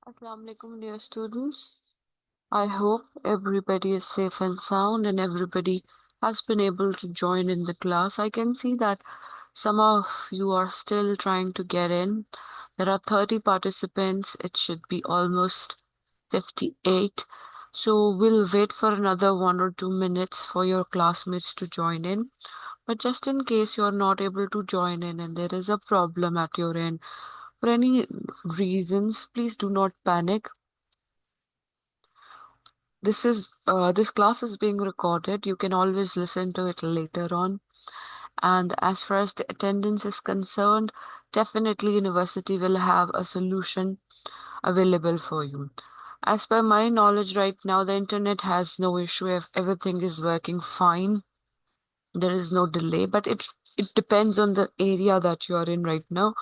Assalamu alaikum, dear students. I hope everybody is safe and sound and everybody has been able to join in the class. I can see that some of you are still trying to get in. There are 30 participants. It should be almost 58. So we'll wait for another 1 or 2 minutes for your classmates to join in. But just in case you're not able to join in and there is a problem at your end, for any reasons, please do not panic. This class is being recorded. You can always listen to it later on. And as far as the attendance is concerned, definitely university will have a solution available for you. As per my knowledge right now, the internet has no issue if everything is working fine. There is no delay, but it depends on the area that you are in right now.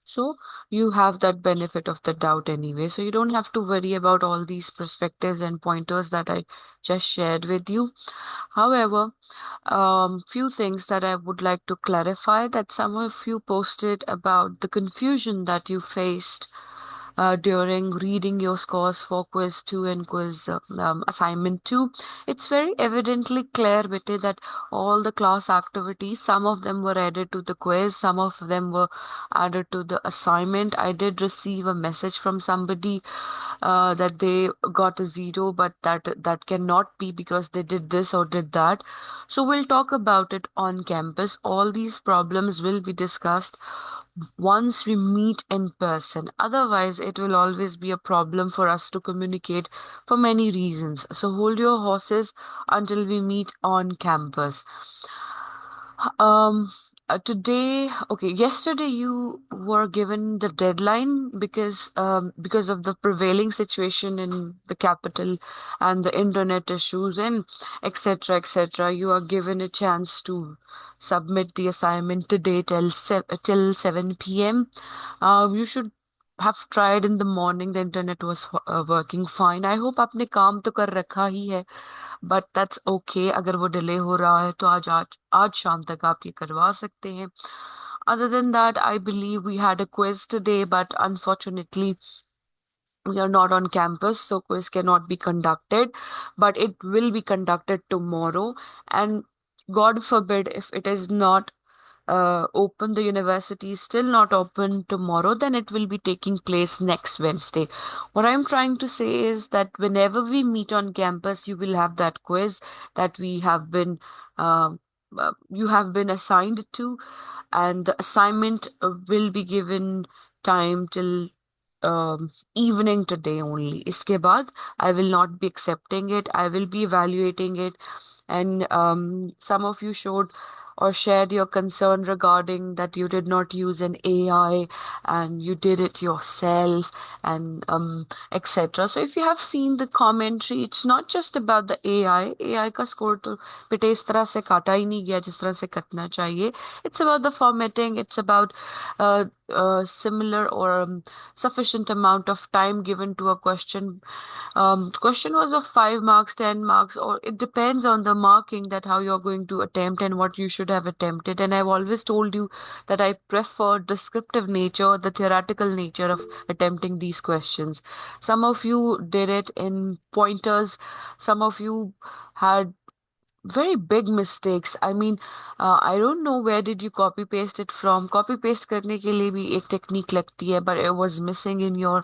So you have that benefit of the doubt anyway. So you don't have to worry about all these perspectives and pointers that I just shared with you. However, few things that I would like to clarify that some of you posted about the confusion that you faced during reading your scores for quiz 2 and quiz assignment 2. It's very evidently clear, Bitte, that all the class activities, some of them were added to the quiz, some of them were added to the assignment. I did receive a message from somebody that they got a zero, but that cannot be because they did this or did that. So we'll talk about it on campus. All these problems will be discussed once we meet in person. Otherwise, it will always be a problem for us to communicate for many reasons. So hold your horses until we meet on campus. Um, yesterday you were given the deadline because of the prevailing situation in the capital and the internet issues and etc. etc. You are given a chance to submit the assignment today till 7 p.m. You should have tried in the morning. The internet was working fine. I hope आपने काम तो कर रखा ही है. But that's okay अगर वो delay हो रहा है तो आज शाम तक आप ये करवा सकते हैं. Other than that, I believe we had a quiz today, but unfortunately, we are not on campus, so quiz cannot be conducted. But it will be conducted tomorrow, and God forbid if it is not open, the university is still not open tomorrow, then it will be taking place next Wednesday. What I'm trying to say is that whenever we meet on campus, you will have that quiz that we have been you have been assigned to, and the assignment will be given time till evening today only. Iske baad, I will not be accepting it. I will be evaluating it. And some of you showed or shared your concern regarding that you did not use an AI and you did it yourself and etc. So if you have seen the commentary, it's not just about the AI. AI का score तो बेटे इस तरह से काटा ही नहीं गया जिस तरह से कटना चाहिए. It's about the formatting. It's about similar or sufficient amount of time given to a question. Question was of 5 marks, 10 marks, or it depends on the marking that how you're going to attempt and what you should have attempted. And I've always told you that I prefer descriptive nature, the theoretical nature of attempting these questions. Some of you did it in pointers, some of you had very big mistakes. I mean, I don't know where did you copy paste it from. Copy paste करने के लिए भी एक technique लगती है, but it was missing in your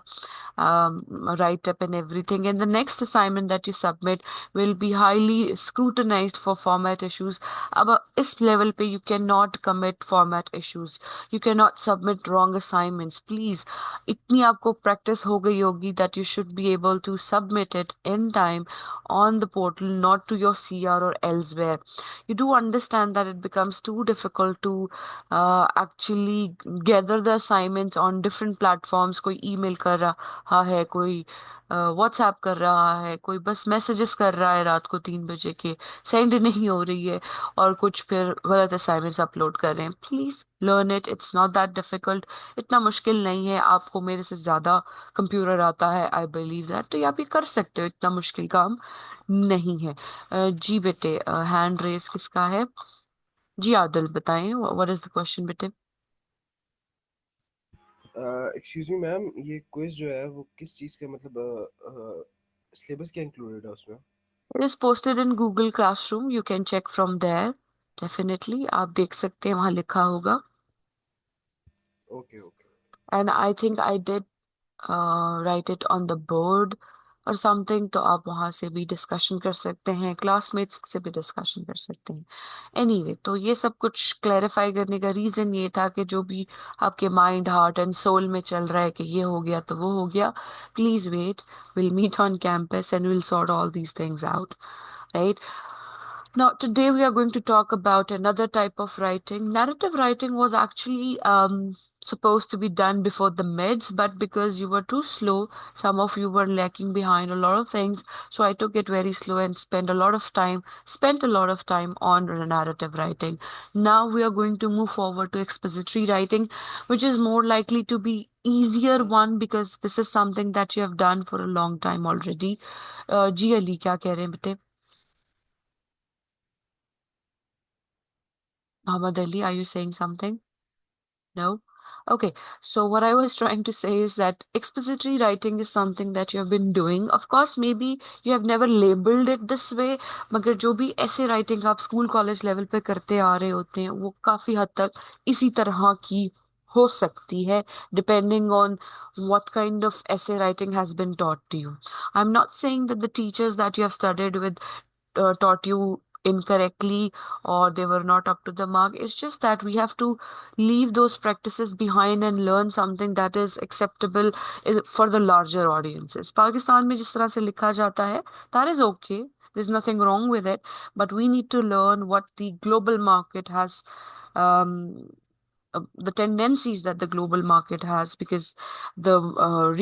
write up and everything. And the next assignment that you submit will be highly scrutinized for format issues. अब इस level पे you cannot commit format issues. You cannot submit wrong assignments. Please, इतनी आपको practice हो गई होगी that you should be able to submit it in time on the portal, not to your CR or elsewhere. You do understand that it becomes too difficult to actually gather the assignments on different platforms. कोई email कर रहा है, कोई WhatsApp कर रहा है, कोई बस मैसेजेस कर रहा है रात को 3 बजे के, सेंड नहीं हो रही है, और कुछ फिर गलत असाइनमेंट्स अपलोड कर रहे हैं. Please learn it. It's not that difficult. इतना मुश्किल नहीं है. आपको मेरे से ज्यादा कंप्यूटर आता है, आई बिलीव दैट. तो ये आप ये कर सकते हो. इतना मुश्किल काम नहीं है. जी बेटे, हैंड रेस किसका है? जी आदिल, बताएं, व्हाट इज द क्वेश्चन बेटे? एक्सक्यूज मी मैम, ये क्विज जो है वो किस चीज़ का मतलब सिलेबस क्या इंक्लूडेड है उसमें? It is posted in Google Classroom. You can check from there. Definitely, आप देख सकते हैं, वहाँ लिखा होगा. Okay okay. And I think I did write it on the board और समथिंग, तो आप वहाँ से भी डिस्कशन कर सकते हैं, क्लासमेट्स से भी डिस्कशन कर सकते हैं. एनीवे, तो ये सब कुछ क्लैरिफाई करने का रीजन ये था कि जो भी आपके माइंड हार्ट एंड सोल में चल रहा है कि ये हो गया तो वो हो गया, please wait, will meet on campus and will sort all these things out, right? Now, today we are going to talk about another type of writing. Narrative writing was actually supposed to be done before the mids, but because you were too slow, some of you were lacking behind a lot of things. So I took it very slow and spent a lot of time on narrative writing. Now we are going to move forward to expository writing, which is more likely to be easier one because this is something that you have done for a long time already. जी अली, क्या कह रहे हैं बेटे? Muhammad Ali, are you saying something? No? Okay, so what I was trying to say is that expository writing is something that you have been doing. Of course, maybe you have never labeled it this way, मगर जो भी ऐसे writing आप school college level पे करते आ रहे होते हैं वो काफी हद तक इसी तरह की हो सकती है, depending on what kind of essay writing has been taught to you. I'm not saying that the teachers that you have studied with taught you incorrectly or they were not up to the mark. It's just that we have to leave those practices behind and learn something that is acceptable for the larger audiences. Pakistan में जिस तरह से लिखा जाता है, that is okay. There's nothing wrong with it, but we need to learn what the global market has, um, the tendencies that the global market has, because the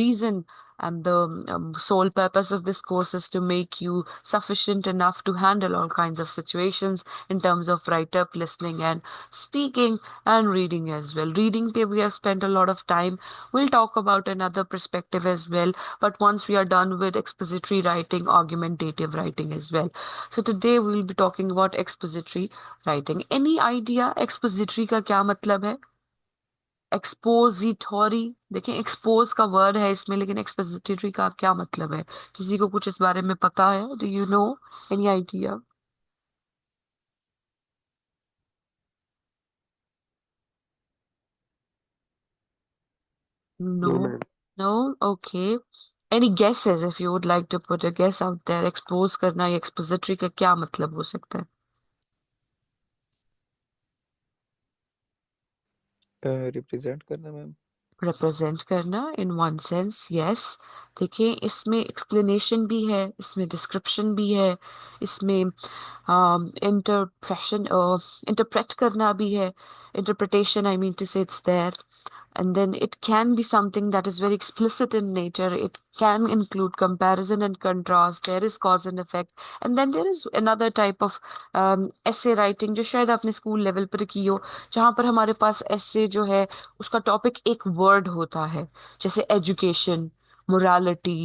reason and the sole purpose of this course is to make you sufficient enough to handle all kinds of situations in terms of write up, listening, and speaking, and reading as well. Reading, we have spent a lot of time. We'll talk about another perspective as well, but once we are done with expository writing, argumentative writing as well. So today we will be talking about expository writing. Any idea expository का क्या मतलब है? एक्सपोजिटोरी, देखें expose का word है इसमें, लेकिन expository का क्या मतलब है? किसी को कुछ इस बारे में पता है? Do you know any idea? No? No, ma'am. No? Okay. Any guesses, if you would like to put a guess out there, expose करना या एक्सपोजिटरी का क्या मतलब हो सकता है? रिप्रेजेंट करना मैम. रिप्रेजेंट करना, इन वन सेंस, यस. देखिए, इसमें एक्सप्लेनेशन भी है, इसमें डिस्क्रिप्शन भी है, इसमें इंटरप्रेशन इंटरप्रेट करना भी है. Interpretation, I mean to say, it's there. And then it can be something that is very explicit in nature. It can include comparison and contrast. There is cause and effect. And then there is another type of essay writing जो शायद आपने school level पर की हो, जहाँ पर हमारे पास essay जो है उसका टॉपिक एक वर्ड होता है, जैसे एजुकेशन, मोरालिटी,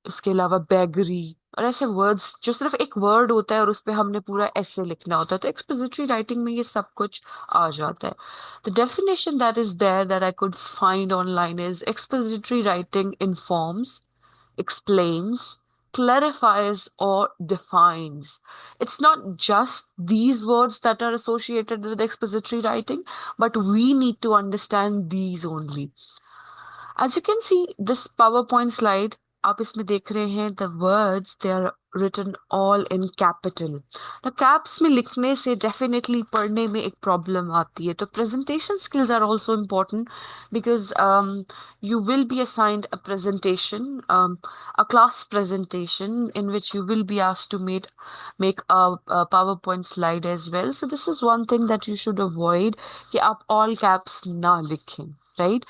इसके अलावा बैगरी, और ऐसे वर्ड्स जो सिर्फ एक वर्ड होता है और उस पे हमने पूरा ऐसे लिखना होता है. तो एक्सपोजिटरी राइटिंग में ये सब कुछ आ जाता है. The definition that is there that I could find online is expository writing informs, explains, clarifies, or defines. It's not just these words that are associated with expository writing, but we need to understand these only. As you can see, this PowerPoint slide, आप इसमें देख रहे हैं, the words, they are written all in capital. Now, caps में लिखने से definitely पढ़ने में एक problem आती है. तो presentation skills are also important because you will be assigned a presentation, a class presentation in which you will be asked to make a PowerPoint slide as well. So this is one thing that you should avoid, कि आप all caps ना लिखें, right?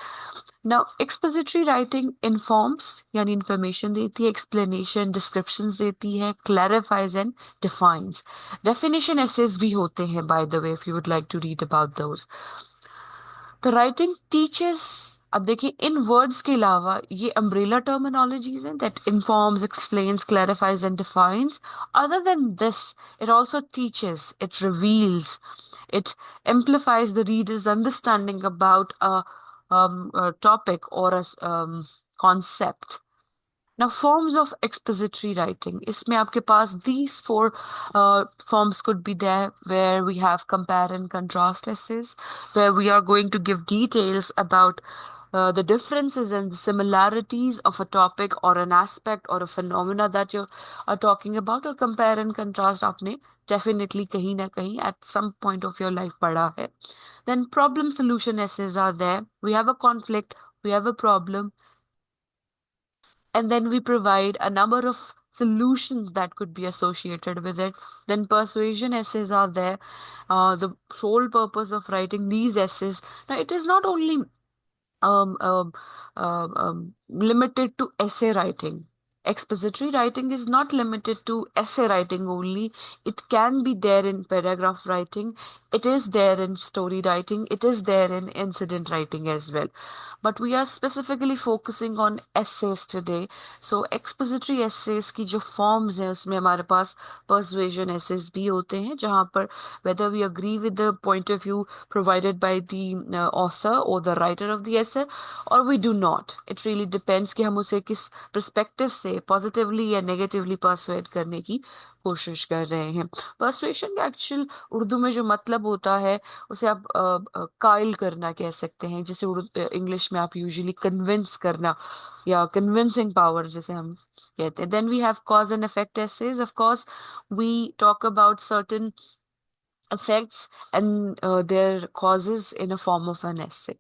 Now, expository writing informs, यानी information देती है, explanation, descriptions देती है, clarifies and defines. Definition essays भी होते हैं, by the way, if you would like to read about those. The writing teaches, अब देखिए, इन वर्ड्स के अलावा ये अम्ब्रेला टर्मिनोलॉजीज हैं, that informs, explains, clarifies and defines. Other than this, it also teaches, it reveals, It amplifies the reader's understanding about a topic or a concept. Now, forms of expository writing. इसमें आपके पास these four forms could be there, where we have compare and contrast essays, where we are going to give details about the differences and the similarities of a topic or an aspect or a phenomena that you are talking about. Or compare and contrast आपने definitely कहीं ना कहीं at some point of your life पढ़ा है. Then problem solution essays are there. We have a conflict, we have a problem, and then we provide a number of solutions that could be associated with it. Then persuasion essays are there. The sole purpose of writing these essays, now it is not only um, um, limited to essay writing. Expository writing is not limited to essay writing only. It can be there in paragraph writing. It is there in story writing. It is there in incident writing as well. But we are specifically focusing on essays today. So expository essays की जो forms हैं उसमें हमारे पास persuasion essays भी होते हैं, जहाँ पर whether we agree with the point of view provided by the author or the writer of the essay or we do not. It really depends कि हम उसे किस perspective से positively या negatively persuade करने की कोशिश कर रहे हैं. Persuasion का actual उर्दू में जो मतलब होता है उसे आप कायल करना कह सकते हैं, जिसे इंग्लिश में आप यूजुअली कन्विंस करना या कन्विंसिंग पावर जिसे हम कहते हैं. Then we have cause and effect essays. Of course we talk about certain effects and their causes in a form of an essay.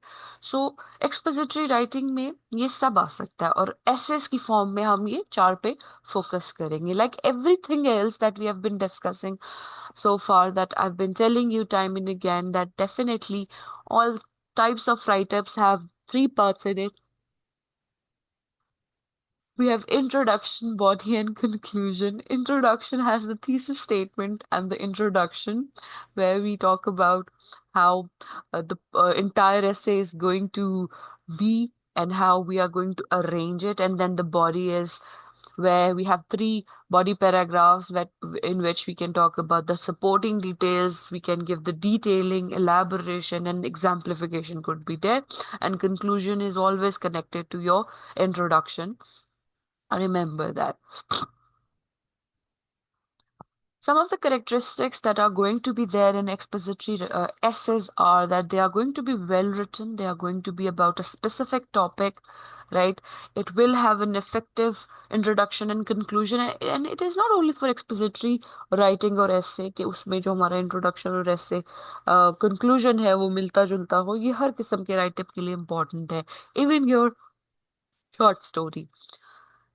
So expository writing में ये सब आ सकता है और essays की form में हम ये चार पे focus करेंगे. Like everything else that we have been discussing so far, that I've been telling you time and again, that definitely all types of write-ups have three parts in it. We have introduction, body, and conclusion. Introduction has the thesis statement and the introduction, where we talk about how the entire essay is going to be and how we are going to arrange it. And then the body is where we have three body paragraphs in which we can talk about the supporting details, we can give the detailing, elaboration, and exemplification could be there. And conclusion is always connected to your introduction. Remember that. Some of the characteristics that are going to be there in expository essays are that they are going to be well written, they are going to be about a specific topic, right? It will have an effective introduction and conclusion, and it is not only for expository writing or essay कि उसमें जो हमारा introduction और essay conclusion है वो मिलता जुलता हो. ये हर किस्म के write up के लिए important है. Even your short story.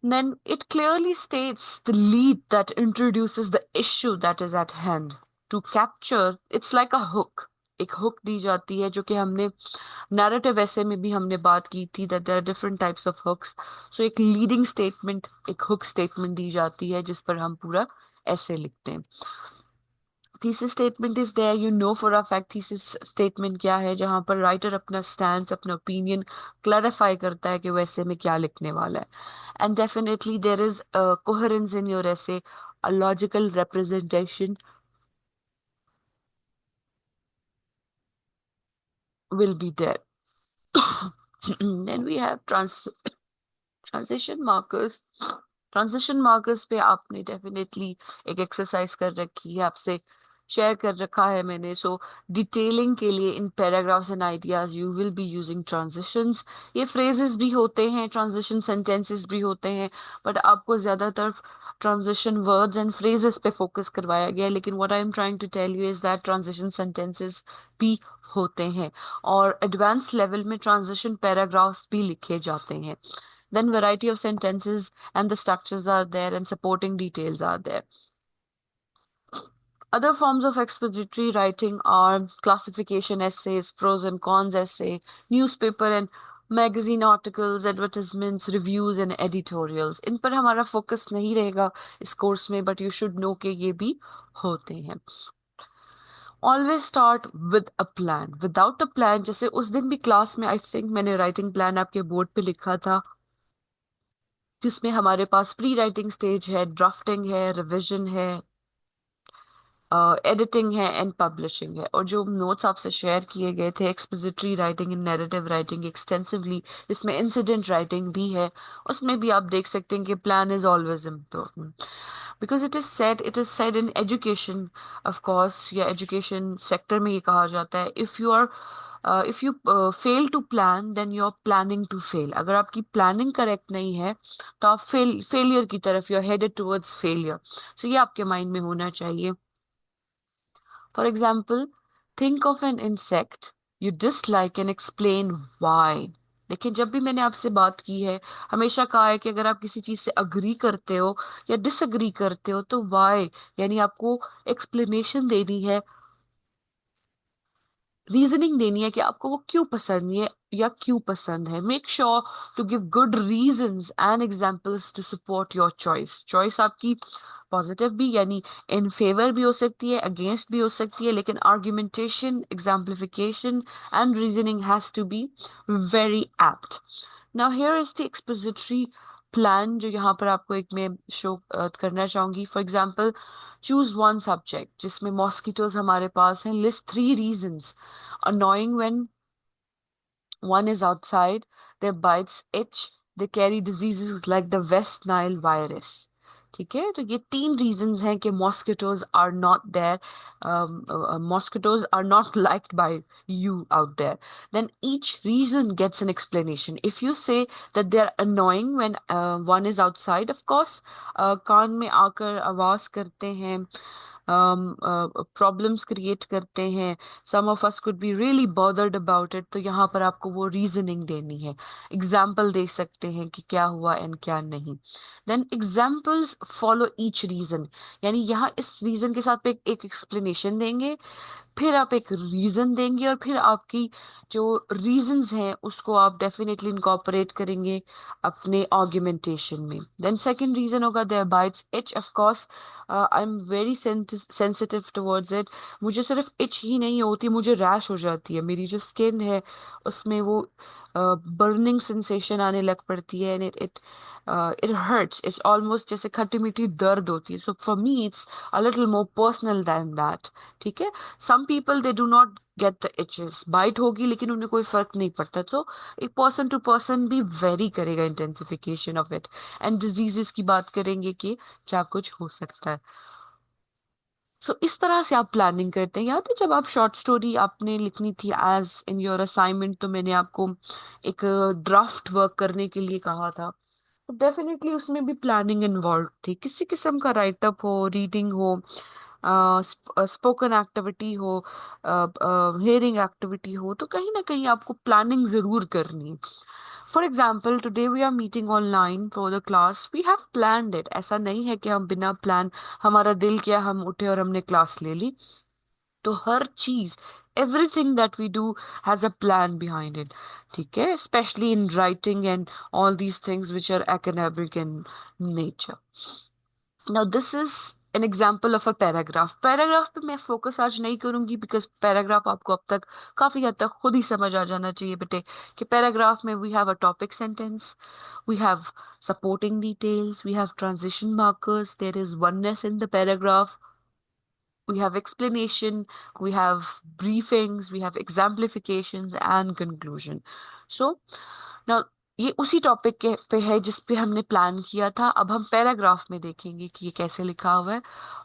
Then it clearly states the lead that introduces the issue that is at hand. To capture, it's like a hook. एक hook दी जाती है जो कि हमने narrative essay में भी हमने बात की थी that there are different types of hooks. So एक leading statement, एक hook statement दी जाती है जिस पर हम पूरा essay लिखते हैं. Thesis statement is there. You know for a fact thesis statement क्या है, जहां पर राइटर अपना स्टैंड, अपना ओपिनियन क्लैरिफाई करता है कि वो ऐसे में क्या लिखने वाला है. And definitely there is coherence in your essay, a logical representation will be there. Then we have transition markers. Transition markers पे आपने डेफिनेटली एक एक्सरसाइज कर रखी है, आपसे शेयर कर रखा है मैंने. सो डिटेलिंग के लिए in paragraphs and ideas you will be using transitions. ये फ्रेजेस भी होते हैं, ट्रांजिशन सेंटेंसेस भी होते हैं, बट आपको ज्यादातर ट्रांजिशन वर्ड्स एंड फ्रेजेस पे फोकस करवाया गया है. लेकिन what I am trying to tell you is that transition sentences भी होते हैं और एडवांस लेवल में ट्रांजिशन पैराग्राफ्स भी लिखे जाते हैं. Then variety of sentences and the structures are there and supporting details are there. Other forms of expository writing are classification essays, pros and cons essay, newspaper and magazine articles, advertisements, reviews and editorials. इन पर हमारा focus नहीं रहेगा इस course में, but you should know कि ये भी होते हैं. Always start with a plan. Without a plan, जैसे उस दिन भी class में I think मैंने writing plan आपके board पे लिखा था, जिसमें हमारे पास प्री राइटिंग स्टेज है, ड्राफ्टिंग है, रिविजन है, एडिटिंग है एंड पब्लिशिंग है। और जो नोट्स आपसे शेयर किए गए थे, expository writing and narrative writing extensively, जिसमें इंसिडेंट राइटिंग भी है, उसमें भी आप देख सकते हैं कि plan is always important, because it is said in education, of course, या एजुकेशन सेक्टर में ये कहा जाता है, if you fail to plan then you are planning to fail. अगर आपकी प्लानिंग करेक्ट नहीं है तो आप फेलियर की तरफ, you are headed towards failure. So ये आपके माइंड में होना चाहिए। For example, think of an insect you dislike and explain why. देखिए, जब भी मैंने आपसे बात की है, हमेशा कहा है कि अगर आप किसी चीज से अग्री करते हो या डिसअग्री करते हो तो वाई, यानी आपको एक्सप्लेनेशन देनी है, रीजनिंग देनी है कि आपको वो क्यों पसंद है या क्यों पसंद है। Make sure to give good reasons and examples to support your choice. Choice आपकी पॉजिटिव भी, यानी इन फेवर भी हो सकती है, अगेंस्ट भी हो सकती है, लेकिन argumentation, exemplification and reasoning has to be very apt. Now here is the expository plan, जो यहाँ पर आपको एक मैं शो करना चाहूंगी। For example, choose one subject जिसमें मॉस्किटोज हमारे पास हैं। List three reasons annoying when one is outside, their bites itch, they carry diseases like the West Nile virus. ठीक है, तो ये तीन रीजंस हैं कि mosquitoes are not there, mosquitoes are not liked by you out there. Then each reason gets an explanation. If you say that they are annoying when one is outside, of course, कान में आकर आवाज करते हैं, problems create करते हैं, some of us could be really bothered about it, तो यहाँ पर आपको वो रीजनिंग देनी है, एग्जाम्पल दे सकते हैं कि क्या हुआ एंड क्या नहीं। Then examples follow each reason, यानी यहाँ इस रीजन के साथ एक एक्सप्लेनेशन देंगे, फिर आप एक रीजन देंगे, और फिर आपकी जो रीजंस हैं उसको आप डेफिनेटली इनकॉर्पोरेट करेंगे अपने आर्ग्यूमेंटेशन में। देन सेकंड रीजन होगा their bites itch. Of course, I am very sensitive towards it. मुझे सिर्फ इच ही नहीं होती, मुझे रैश हो जाती है, मेरी जो स्किन है उसमें वो बर्निंग सेंसेशन आने लग पड़ती है, and it hurts, it's almost जैसे खट्टी मीठी दर्द होती है। So for me it's a little more personal than that. ठीक है, some people they do not get the itches, bite होगी लेकिन उन्हें कोई फर्क नहीं पड़ता। तो एक पर्सन टू पर्सन भी वेरी करेगा intensification of it. And diseases की बात करेंगे कि क्या कुछ हो सकता है। सो इस तरह से आप प्लानिंग करते हैं। याद है जब आप शॉर्ट स्टोरी आपने लिखनी थी एज इन योर असाइनमेंट, तो मैंने आपको एक ड्राफ्ट वर्क करने के लिए कहा था, तो डेफिनेटली उसमें भी प्लानिंग इन्वॉल्व थी। किसी किस्म का राइटअप हो, रीडिंग हो, स्पोकन एक्टिविटी हो, हियरिंग एक्टिविटी हो, तो कहीं ना कहीं आपको प्लानिंग जरूर करनी है। For example, today we are meeting online for the class, we have planned it. ऐसा नहीं है कि हम बिना प्लान, हमारा दिल किया हम उठे और हमने क्लास ले ली। तो हर चीज, everything that we do has a plan behind it. ठीक है, specially in writing and all these things which are academic in nature. Now this is an example of a paragraph. Paragraph पे मैं focus आज नहीं करूंगी, because paragraph आपको अब तक काफी हद तक खुद ही समझ आ जाना चाहिए बेटे, कि पैराग्राफ में we have a topic sentence, we have supporting details, we have transition markers, there is oneness in the paragraph, we have explanation, we have briefings, we have exemplifications and conclusion. So now ये उसी topic के पे है जिस पे हमने plan किया था। अब हम पैराग्राफ में देखेंगे कि ये कैसे लिखा हुआ है।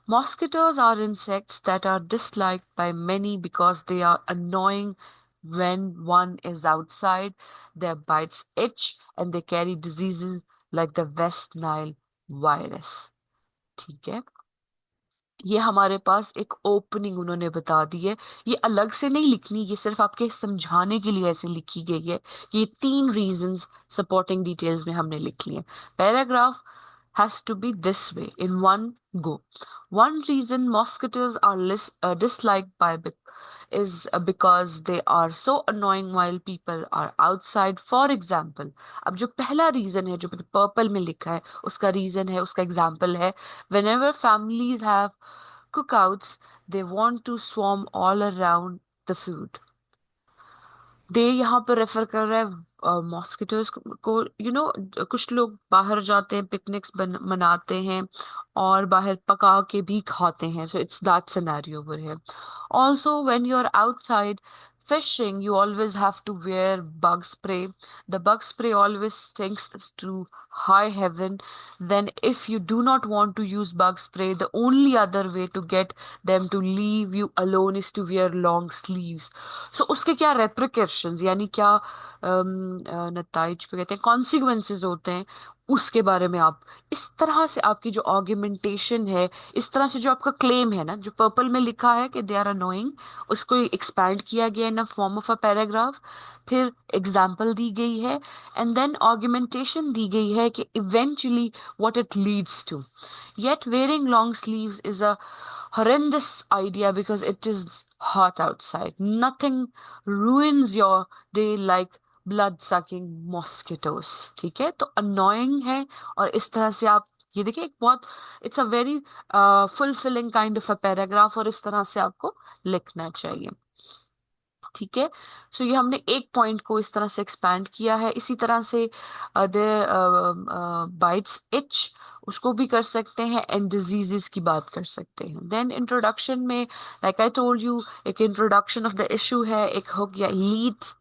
Mosquitoes are insects that are disliked by many because they are annoying when one is outside. Their bites itch and they carry diseases like the West Nile virus. ठीक है, ये हमारे पास एक ओपनिंग उन्होंने बता दी है। ये अलग से नहीं लिखनी, ये सिर्फ आपके समझाने के लिए ऐसे लिखी गई है कि ये तीन रीजंस सपोर्टिंग डिटेल्स में हमने लिख लिए। Paragraph has to be this way in one go. One reason mosquitoes are disliked by is because they are so annoying while people are outside. For example, अब जो पहला रीजन है जो purple में लिखा है, उसका रीजन है, उसका एग्जाम्पल है, whenever families have cookouts, they want to swarm all around the food. दे यहाँ पर रेफर कर रहा है मॉस्किटोज को। कुछ लोग बाहर जाते हैं, पिकनिक्स मनाते हैं, और बाहर पका के भी खाते हैं. So it's that scenario over here. Also, when you're outside fishing, you always have to wear bug spray. The bug spray always stinks to high heaven. Then, if you do not want to use bug spray, the only other way to get them to leave you alone is to wear long sleeves. So, उसके क्या repercussions यानी क्या नताइज को कहते हैं consequences होते हैं, उसके बारे में आप इस तरह से आपकी जो आर्ग्यूमेंटेशन है, इस तरह से जो आपका क्लेम है ना, जो पर्पल में लिखा है कि दे आर अनोइंग, उसको एक्सपैंड किया गया in a form of a paragraph, फिर एग्जाम्पल दी गई है, एंड देन आर्ग्यूमेंटेशन दी गई है कि eventually what it leads to. Yet wearing long sleeves is a horrendous idea because it is hot outside. Nothing ruins your day like blood sucking mosquitoes. ठीक है, तो अनोइंग है. और इस तरह से आप ये देखिए, एक बहुत it's a very fulfilling kind of a paragraph, और इस तरह से आपको लिखना चाहिए. ठीक है, सो ये हमने एक पॉइंट को इस तरह से एक्सपैंड किया है. इसी तरह से देयर बाइट्स इच, उसको भी कर सकते हैं, एंड डिजीजेस की बात कर सकते हैं. देन इंट्रोडक्शन में, लाइक आई टोल्ड यू, एक इंट्रोडक्शन ऑफ द इशू है, एक हो गया लीड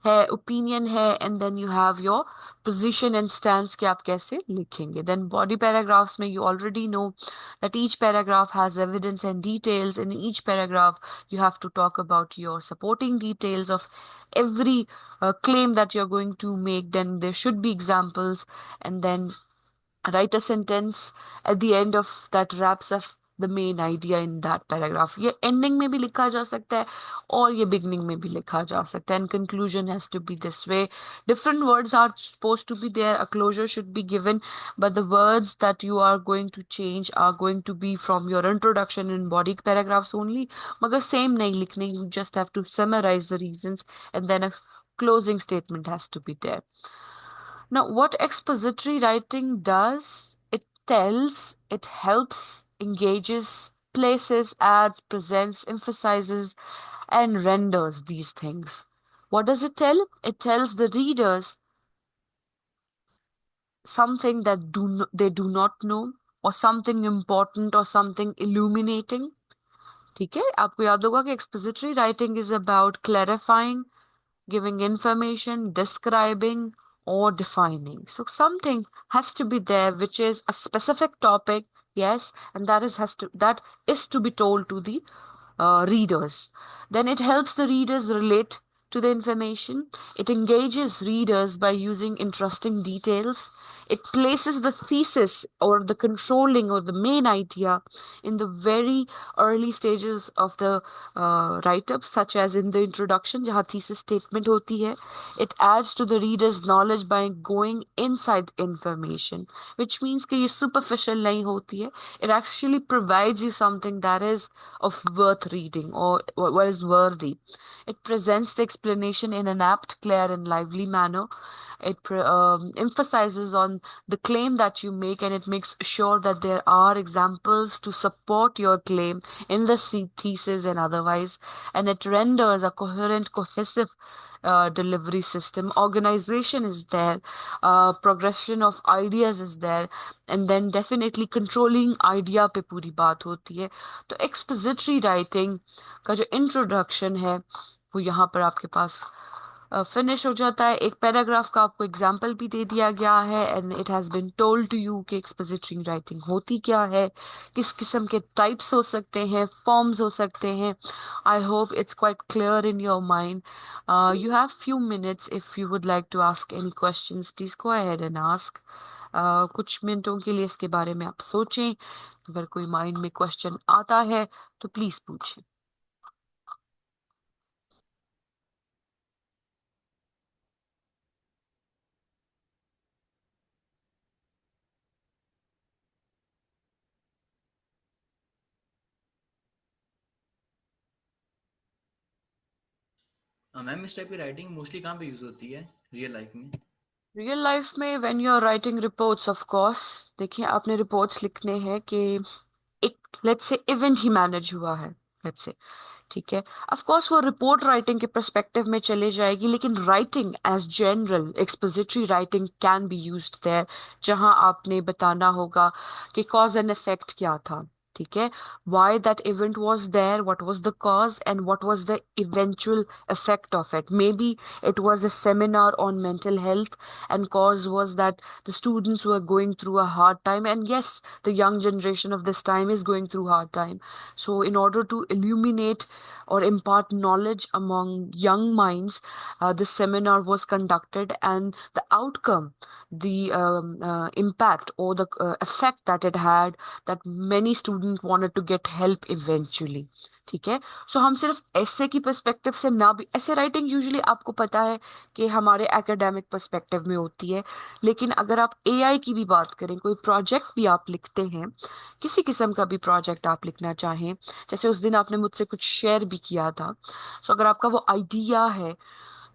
है, ओपिनियन है, and then you have your position and stand कि आप कैसे लिखेंगे. देन बॉडी पैराग्राफ्स में you already know that each paragraph has evidence and details. In each paragraph you have to talk about your supporting details of every claim that you're going to make. Then there should be examples, and then write a sentence at the end of that wraps up the main idea in that paragraph. ये ending में भी लिखा जा सकता है और ये beginning में भी लिखा जा सकता है, and conclusion has to be this way. Different words are supposed to be there, a closure should be given, but the words that you are going to change are going to be from your introduction and body paragraphs only. मगर same नहीं लिखने, you just have to summarize the reasons, and then a closing statement has to be there. Now, what expository writing does, it tells, it helps, engages, places, adds, presents, emphasizes, and renders these things. What does it tell? It tells the readers something that they do not know, or something important, or something illuminating. ठीक है, आपको याद होगा कि expository writing is about clarifying, giving information, describing, or defining. So something has to be there which is a specific topic, yes, and that is to be told to the readers. Then it helps the readers relate to the information. It engages readers by using interesting details. It places the thesis or the controlling or the main idea in the very early stages of the write-up, such as in the introduction, जहाँ thesis statement होती है. It adds to the reader's knowledge by going inside information, which means कि ये superficial नहीं होती है. It actually provides you something that is of worth reading, or what is worthy. It presents the explanation in an apt, clear, and lively manner. It emphasizes on the claim that you make, and it makes sure that there are examples to support your claim in the thesis and otherwise. And it renders a coherent, cohesive delivery system. Organization is there, progression of ideas is there, and then definitely controlling idea पे पूरी बात होती है. तो expository writing का जो introduction है वो यहाँ पर आपके पास फिनिश हो जाता है. एक पैराग्राफ का आपको एग्जाम्पल भी दे दिया गया है, and it has been told to you कि एक्सपोजिटरी राइटिंग होती क्या है, किस किस्म के टाइप्स हो सकते हैं, फॉर्म्स हो सकते हैं. I hope it's quite clear in your mind. You have few minutes if you would like to ask any questions, please go ahead and ask. कुछ मिनटों के लिए इसके बारे में आप सोचें. अगर कोई माइंड में क्वेश्चन आता है तो प्लीज पूछें. मैम इस टाइप की राइटिंग मोस्टली कहाँ पे यूज होती है रियल लाइफ में? रियल लाइफ में when you are writing reports, of course. देखिए, आपने रिपोर्ट्स लिखने हैं कि एक let's say event he manage हुआ है. लेट्स से ठीक है। ऑफ कोर्स वो रिपोर्ट राइटिंग के पर्सपेक्टिव में चले जाएगी, लेकिन writing as general expository writing can be used there, जहां आपने बताना होगा कि कॉज एंड इफेक्ट क्या था। ठीक है, why that event was there, what was the cause and what was the eventual effect of it. Maybe it was a seminar on mental health and cause was that the students were going through a hard time, and yes, the young generation of this time is going through hard time. So in order to illuminate or impart knowledge among young minds, this seminar was conducted, and the outcome, the impact or the effect that it had, that many students wanted to get help eventually. ठीक है, सो हम सिर्फ ऐसे की perspective से ना, भी ऐसे राइटिंग यूजुअली आपको पता है कि हमारे एकेडमिक पर्सपेक्टिव में होती है, लेकिन अगर आप एआई की भी बात करें, कोई प्रोजेक्ट भी आप लिखते हैं, किसी किस्म का भी प्रोजेक्ट आप लिखना चाहें, जैसे उस दिन आपने मुझसे कुछ शेयर भी किया था, सो अगर आपका वो आइडिया है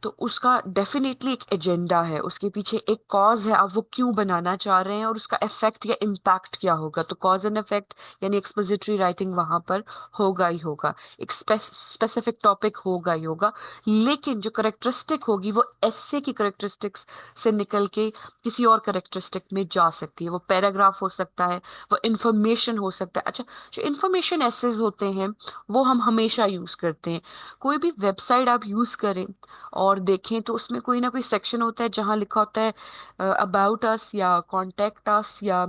तो उसका डेफिनेटली एक एजेंडा है, उसके पीछे एक कॉज है, आप वो क्यों बनाना चाह रहे हैं और उसका इफेक्ट या इम्पैक्ट क्या होगा। तो कॉज एंड इफेक्ट यानी एक्सपोजिटरी राइटिंग वहां पर होगा ही होगा, एक स्पेसिफिक टॉपिक होगा ही होगा, लेकिन जो करेक्टरिस्टिक होगी वो एस्से की करेक्टरिस्टिक्स से निकल के किसी और करेक्टरिस्टिक में जा सकती है। वो पैराग्राफ हो सकता है, वो इंफॉर्मेशन हो सकता है। अच्छा, जो इंफॉर्मेशन एसेज होते हैं वो हम हमेशा यूज करते हैं। कोई भी वेबसाइट आप यूज करें और देखें तो उसमें कोई ना कोई सेक्शन होता है जहां लिखा होता है अबाउट अस या कॉन्टेक्ट अस या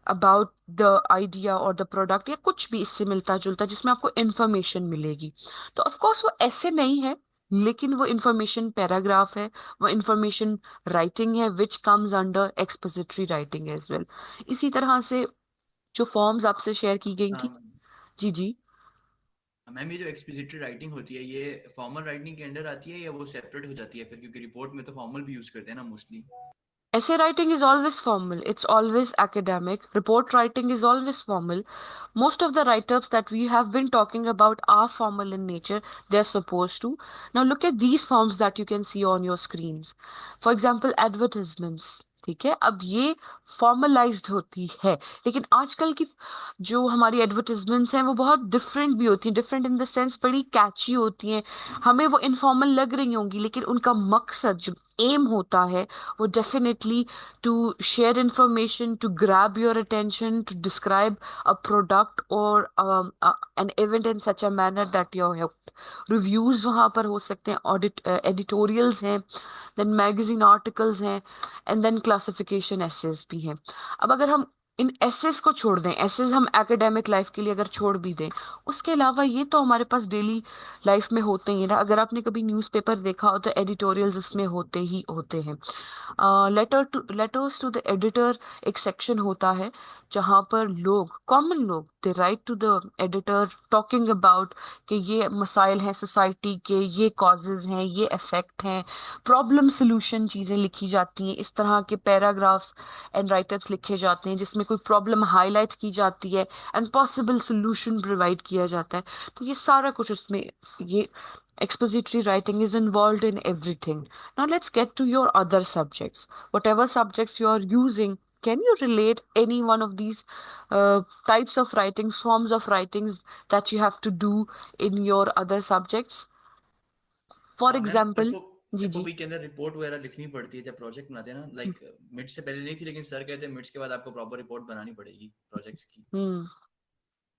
अबाउट द आइडिया और द प्रोडक्ट या कुछ भी इससे मिलता जुलता, जिसमें आपको इंफॉर्मेशन मिलेगी। तो ऑफ कोर्स वो ऐसे नहीं है, लेकिन वो इंफॉर्मेशन पैराग्राफ है, वो इंफॉर्मेशन राइटिंग है, which comes under expository writing as well. इसी तरह से जो फॉर्म्स आपसे शेयर की गई थी। जी जी। मैम ये जो एक्सप्लिसिटरी राइटिंग होती है ये फॉर्मल राइटिंग के अंडर आती है या वो सेपरेट हो जाती है फिर, क्योंकि रिपोर्ट में तो फॉर्मल भी यूज करते हैं ना mostly. Essay writing is always formal, it's always academic. Report writing is always formal. Most of the write ups that we have been talking about are formal in nature, they're supposed to. Now, look at these forms that you can see on your screens. For example, advertisements. ठीक है, अब ये formalised होती है, लेकिन आजकल की जो हमारी एडवर्टिजमेंट्स हैं वो बहुत डिफरेंट भी होती हैं, डिफरेंट इन द सेंस बड़ी कैची होती हैं। हमें वो इनफॉर्मल लग रही होंगी, लेकिन उनका मकसद जो एम होता है वो definitely to share information, to grab your attention, to describe a product or an event in such a manner that you're hooked. Reviews वहाँ पर हो सकते हैं, ऑडिट एडिटोरियल्स हैं, देन मैगजीन आर्टिकल्स हैं, एंड देन क्लासिफिकेशन एसेस भी हैं। अब अगर हम इन एसेस को छोड़ दें, एसेस हम एकेडमिक लाइफ के लिए अगर छोड़ भी दें, उसके अलावा ये तो हमारे पास डेली लाइफ में होते ही हैं ना। अगर आपने कभी न्यूज़पेपर देखा हो तो एडिटोरियल्स उसमें होते ही होते हैं। लेटर्स टू द एडिटर एक सेक्शन होता है जहां पर लोग, कॉमन लोग, they write to the editor talking about कि ये मसाइल हैं सोसाइटी के, ये कॉजेज हैं, ये इफेक्ट हैं, प्रॉब्लम सोल्यूशन चीज़ें लिखी जाती हैं। इस तरह के पैराग्राफ्स एंड राइटअप्स लिखे जाते हैं जिसमें कोई प्रॉब्लम हाईलाइट की जाती है एंड पॉसिबल सोल्यूशन प्रोवाइड किया जाता है। तो ये सारा कुछ उसमें, ये expository writing is involved in everything. Now let's get to your other subjects. Whatever subjects you are using, can you relate any one of these types of writings, forms of writings that you have to do in your other subjects? For ma'am example, जी जी। FOP के अंदर report वगैरह लिखनी पड़ती है जब project बनाते हैं ना, लाइक मिड से पहले नहीं थी, लेकिन सर कहते हैं मिड्स के बाद आपको प्रॉपर रिपोर्ट बनानी पड़ेगी प्रोजेक्ट्स की। हम्म।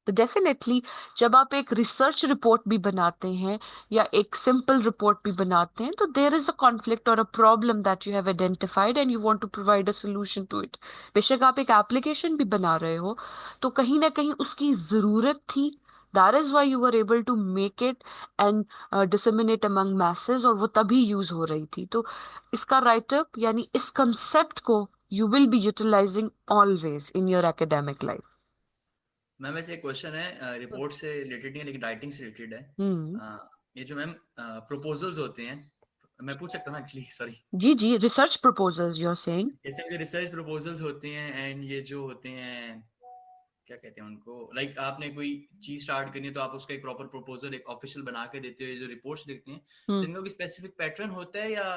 तो डेफिनेटली जब आप एक रिसर्च रिपोर्ट भी बनाते हैं या एक सिंपल रिपोर्ट भी बनाते हैं, तो देयर इज अ कॉन्फ्लिक्ट और a problem that you have identified and you want to provide a solution to it. बेशक आप एक एप्लीकेशन भी बना रहे हो, तो कहीं ना कहीं उसकी जरूरत थी, that is why you were able to make it and disseminate among message, और वो तभी यूज हो रही थी। तो इसका राइटअप यानी इस कंसेप्ट को you will be utilizing always in your academic life. Ma'am वैसे एक क्वेश्चन है, रिपोर्ट से रिलेटेड नहीं है लेकिन राइटिंग से रिलेटेड है। हम्म। ये जो मैम प्रपोजल्स होते हैं, मैं पूछ सकता हूँ एक्चुअली, सॉरी। जी जी, research proposals you are saying. जैसे जो रिसर्च प्रपोजल्स होते हैं एंड ये जो होते हैं क्या कहते हैं उनको, लाइक आपने कोई चीज स्टार्ट करनी है तो आप उसका एक प्रॉपर प्रपोजल एक ऑफिशियल बना के देते हो, जो रिपोर्ट्स लिखते हैं तो इनका कोई स्पेसिफिक पैटर्न होता है या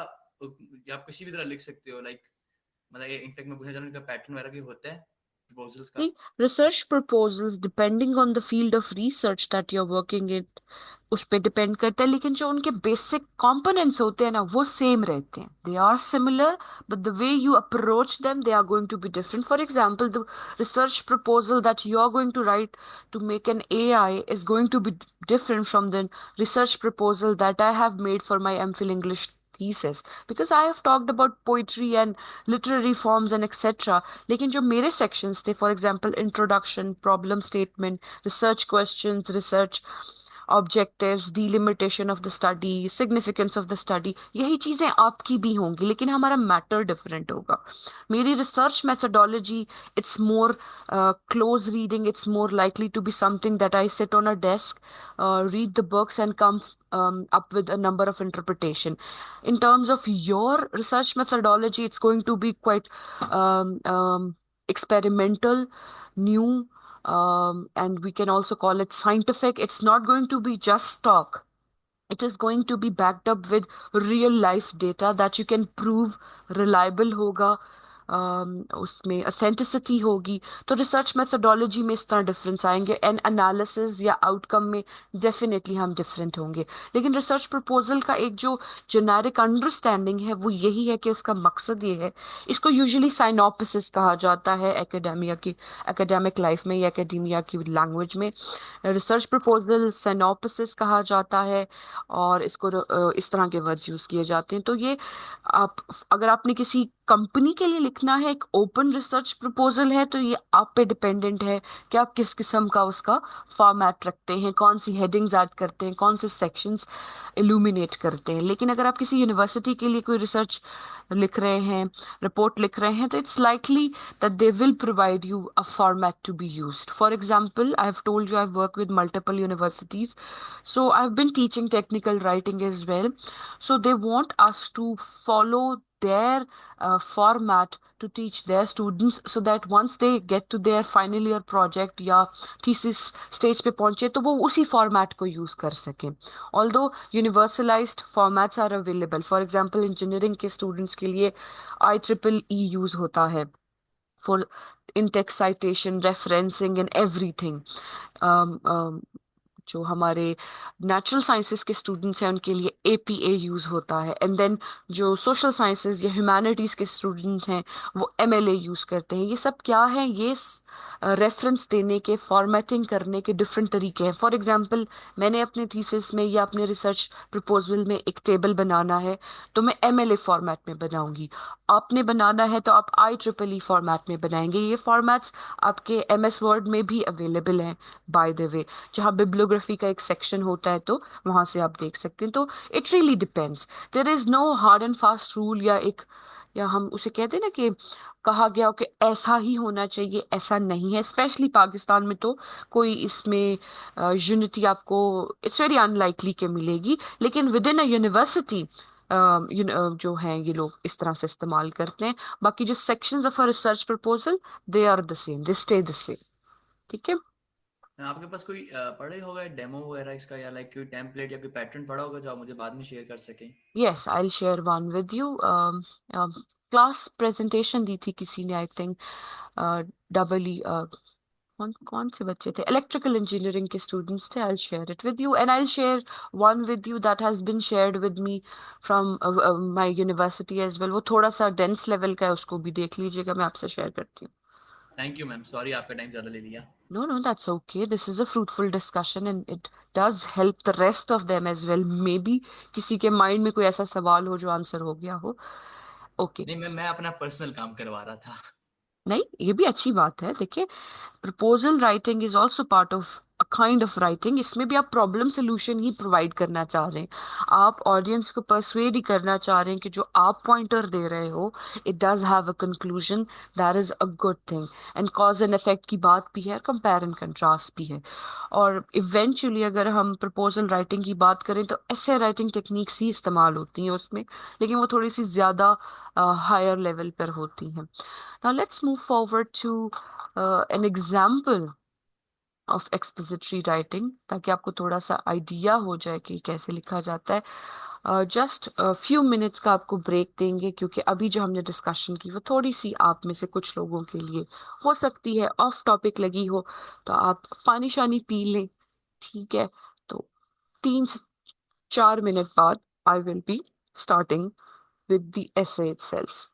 आप किसी भी तरह लिख सकते हो, लाइक मतलब इनफैक्ट मैं पूछना चाह रहा हूँ इनका पैटर्न वगैरह भी होता है? प्रपोजल्स का? See, research proposals depending on the field of research that you're working in उस पे डिपेंड करता है, लेकिन जो उनके बेसिक कंपोनेंट्स होते हैं ना वो सेम रहते हैं. They are similar but the way you approach them they are going to be different. For example the research proposal that you are going to write to make an AI is going to be different from the research proposal that I have made for my MPhil English thesis, because I have talked about poetry and literary forms and etc. लेकिन जो मेरे sections थे, for example introduction, problem statement, research questions, research objectives, delimitation of the study, significance of the study, यही चीज़ें आपकी भी होंगी लेकिन हमारा मैटर डिफरेंट होगा. मेरी research methodology, it's more close reading, it's more likely to be something that I sit on a desk, read the books and come up with a number of interpretation. In terms of your research methodology, it's going to be quite experimental, new, and we can also call it scientific. It's not going to be just talk. It is going to be backed up with real life data that you can prove reliable होगा, उसमें authenticity होगी. तो research methodology में इस तरह difference आएंगे, and analysis या outcome में डेफिनेटली हम डिफरेंट होंगे. लेकिन रिसर्च प्रपोजल का एक जो जेनेरिक अंडरस्टैंडिंग है वो यही है कि उसका मकसद ये है. इसको यूजुअली साइनोप्सिस कहा जाता है एकेडेमिया की, एकेडमिक लाइफ में या एकेडेमिया की लैंग्वेज में. रिसर्च प्रपोजल साइनोप्सिस कहा जाता है और इसको इस तरह के वर्ड्स यूज किए जाते हैं. तो ये आप, अगर आपने किसी कंपनी के लिए लिखना है, एक ओपन रिसर्च प्रपोजल है, तो ये आप पे डिपेंडेंट है कि आप किस किस्म का उसका फॉर्मेट रखते हैं, कौन सी हेडिंग्स ऐड करते हैं, कौन से सेक्शंस इल्यूमिनेट करते हैं. लेकिन अगर आप किसी यूनिवर्सिटी के लिए कोई रिसर्च लिख रहे हैं, रिपोर्ट लिख रहे हैं, तो it's likely that they will provide you a format to be used. For example, I've told you I've worked with multiple universities, so I've been teaching technical writing as well. So they want us to follow their format to teach their students, so that once they get to their final year project या thesis stage पे पहुंचे तो वो उसी format को use कर सकें. Although universalized formats are available, for example engineering के students के लिए IEEE use होता है for in-text citation, referencing and everything. जो हमारे नेचुरल साइंसेस के स्टूडेंट्स हैं उनके लिए APA यूज़ होता है, एंड देन जो सोशल साइंसेस या ह्यूमैनिटीज़ के स्टूडेंट हैं वो MLA यूज़ करते हैं. ये सब क्या है, ये रेफरेंस देने के, फॉर्मेटिंग करने के डिफरेंट तरीके हैं. फॉर एग्जांपल मैंने अपने थीसिस में या अपने रिसर्च प्रपोजल में एक टेबल बनाना है तो मैं MLA फॉर्मेट में बनाऊंगी. आपने बनाना है तो आप IEEE फॉर्मेट में बनाएंगे. ये फॉर्मेट्स आपके MS वर्ड में भी अवेलेबल हैं बाय द वे, जहाँ बिब्लियोग्राफी का एक सेक्शन होता है तो वहां से आप देख सकते हैं. तो it really depends. There is no hard and fast rule, या हम उसे कहते हैं ना कि कहा गया हो कि ऐसा ही होना चाहिए, ऐसा नहीं है. स्पेशली पाकिस्तान में तो कोई इसमें यूनिटी आपको इट्स वेरी अनलाइकली के मिलेगी. लेकिन विद इन अ यूनिवर्सिटी जो हैं ये लोग इस तरह से इस्तेमाल करते हैं. बाकी जो sections of a research proposal they are the same, they stay the same. ठीक है. आपके पास कोई पढ़ा ही होगा डेमो वगैरह इसका, या लाइक कोई टेम्पलेट या कोई पैटर्न पढ़ा होगा जो आप मुझे बाद में शेयर कर सकें? Yes, I'll share one with you. Class presentation दी थी किसी ने, आई थिंक डबल ई कौन कौन से बच्चे थे, इलेक्ट्रिकल इंजीनियरिंग के स्टूडेंट्स थे. I share it with you, and I share one with you that has been shared with me from my university as well. वो थोड़ा सा डेंस लेवल का है, उसको भी देख लीजिएगा, मैं आपसे शेयर करती हूँ. थैंक यू मैम, सॉरी आपका टाइम ज्यादा ले लिया. No, no, that's okay. This is a fruitful discussion and it does help the rest of them as well. Maybe किसी के माइंड में कोई ऐसा सवाल हो जो आंसर हो गया हो. ओके. नहीं मैं अपना पर्सनल काम करवा रहा था. नहीं, ये भी अच्छी बात है. देखिए, proposal writing is also part of a kind of writing. इसमें भी आप प्रॉब्लम सोल्यूशन ही प्रोवाइड करना चाह रहे हैं. आप ऑडियंस को परsuade ही करना चाह रहे हैं कि जो आप पॉइंटर दे रहे हो it does have a conclusion. That is a good thing. And cause and effect की बात भी है, कंपेयर एंड कंट्रास्ट भी है. और इवेंचुअली अगर हम प्रपोजल राइटिंग की बात करें तो ऐसे राइटिंग टेक्निक्स ही इस्तेमाल होती हैं उसमें, लेकिन वो थोड़ी सी ज़्यादा हायर लेवल पर होती हैं. Now let's move forward to an example of expository writing, ताकि आपको थोड़ा सा आइडिया हो जाए कि कैसे लिखा जाता है. जस्ट फ्यू मिनट्स का आपको ब्रेक देंगे, क्योंकि अभी जो हमने डिस्कशन की वो थोड़ी सी आप में से कुछ लोगों के लिए हो सकती है ऑफ टॉपिक लगी हो, तो आप पानी शानी पी लें, ठीक है? तो 3 से 4 मिनट बाद आई will be starting with the essay itself.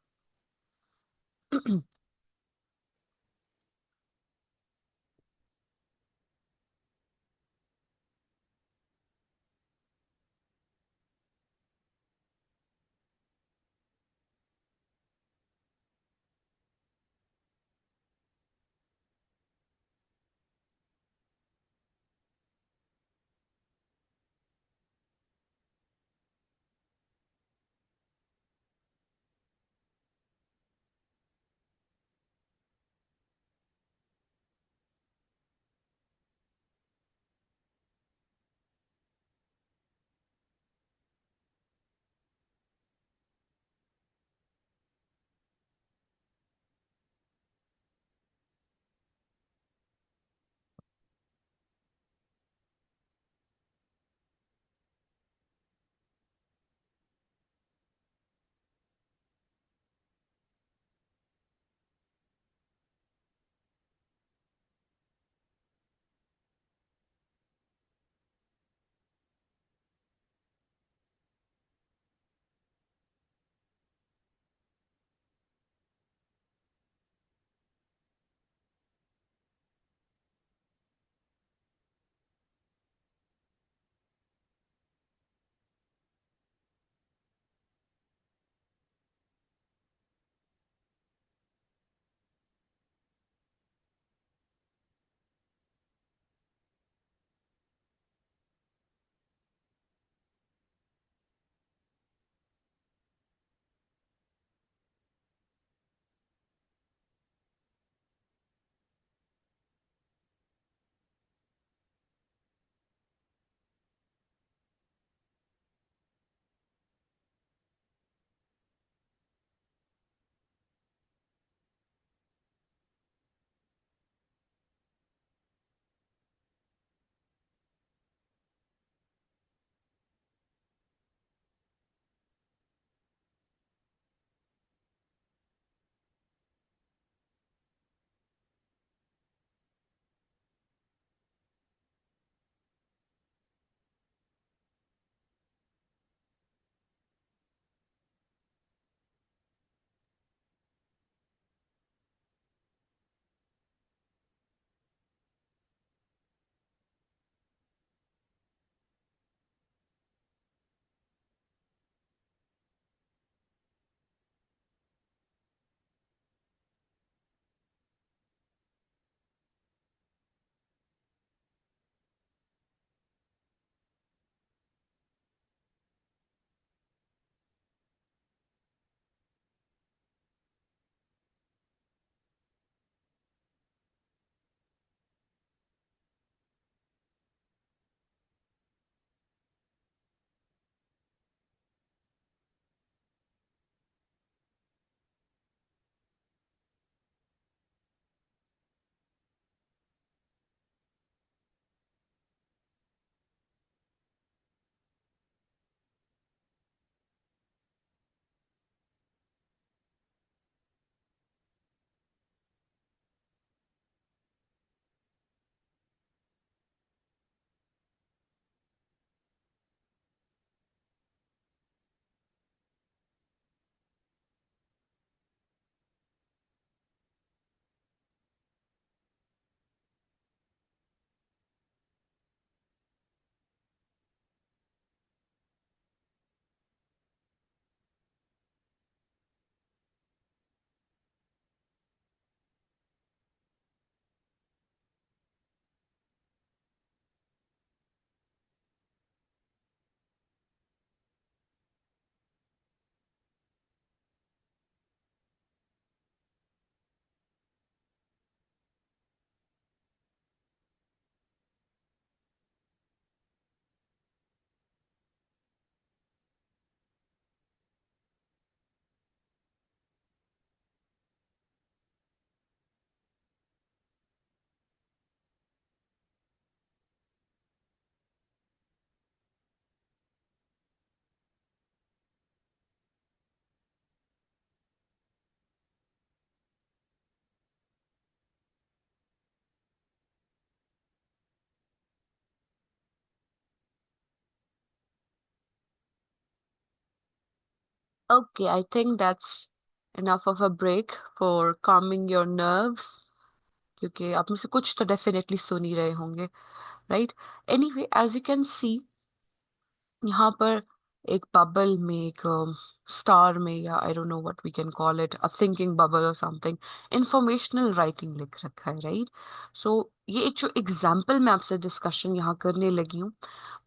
Okay, I think that's enough of a break for calming your nerves, क्योंकि आप में से कुछ तो डेफिनेटली सुन ही रहे होंगे, right? Anyway, as you can see, यहाँ पर एक बबल में, एक स्टार में, या I don't know what we can call it, a thinking bubble और समथिंग, इंफॉर्मेशनल राइटिंग लिख रखा है, राइट? सो ये एक जो एग्जाम्पल मैं आपसे डिस्कशन यहाँ करने लगी हूँ,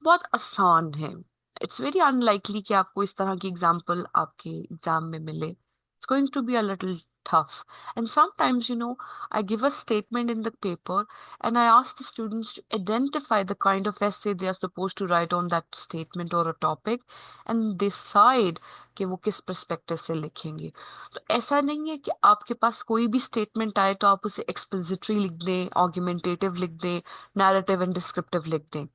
बहुत आसान है. इट्स वेरी अनलाइकली कि आपको इस तरह की एग्जाम्पल आपके एग्जाम में मिले. It's going to be a little tough. And sometimes, I give a statement in the paper and I ask the students to identify the kind of essay they are supposed to write on that statement or a topic and decide कि वो किस perspective से लिखेंगे. तो ऐसा नहीं है कि आपके पास कोई भी statement आए तो आप उसे expository लिख दें, argumentative लिख दें, narrative and descriptive लिख दें.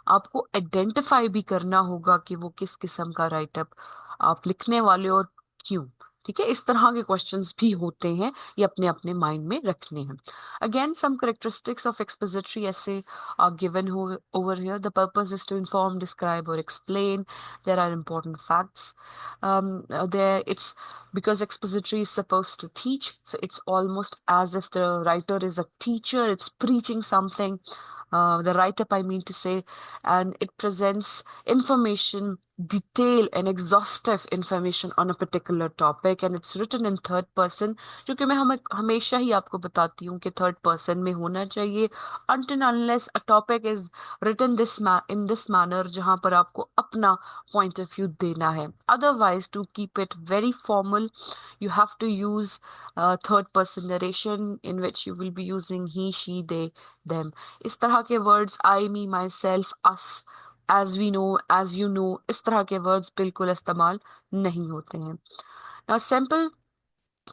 आपको आइडेंटिफाई भी करना होगा कि वो किस किस्म का राइटअप आप लिखने वाले हो और क्यों. ठीक है, इस तरह के क्वेश्चंस भी होते हैं, ये अपने अपने माइंड में रखने हैं. Again, some characteristics of expository essay are given over here. The purpose is to inform, describe, or explain. There are important facts. There, it's because expository is supposed to teach, so it's almost as if the writer is a teacher. It's preaching something. The write-up, I mean to say, and it presents information, detailed and exhaustive information on a particular topic, and it's written in third person. जो कि मैं हमेशा ही आपको बताती हूँ कि third person में होना चाहिए, until unless a topic is written in this manner, जहाँ पर आपको अपना point of view देना है. Otherwise, to keep it very formal, you have to use third person narration, in which you will be using he, she, they, them. इस तरह के words, I, me, myself, us, as we know, as you know, इस तरह के words बिल्कुल इस्तेमाल नहीं होते हैं. Now, simple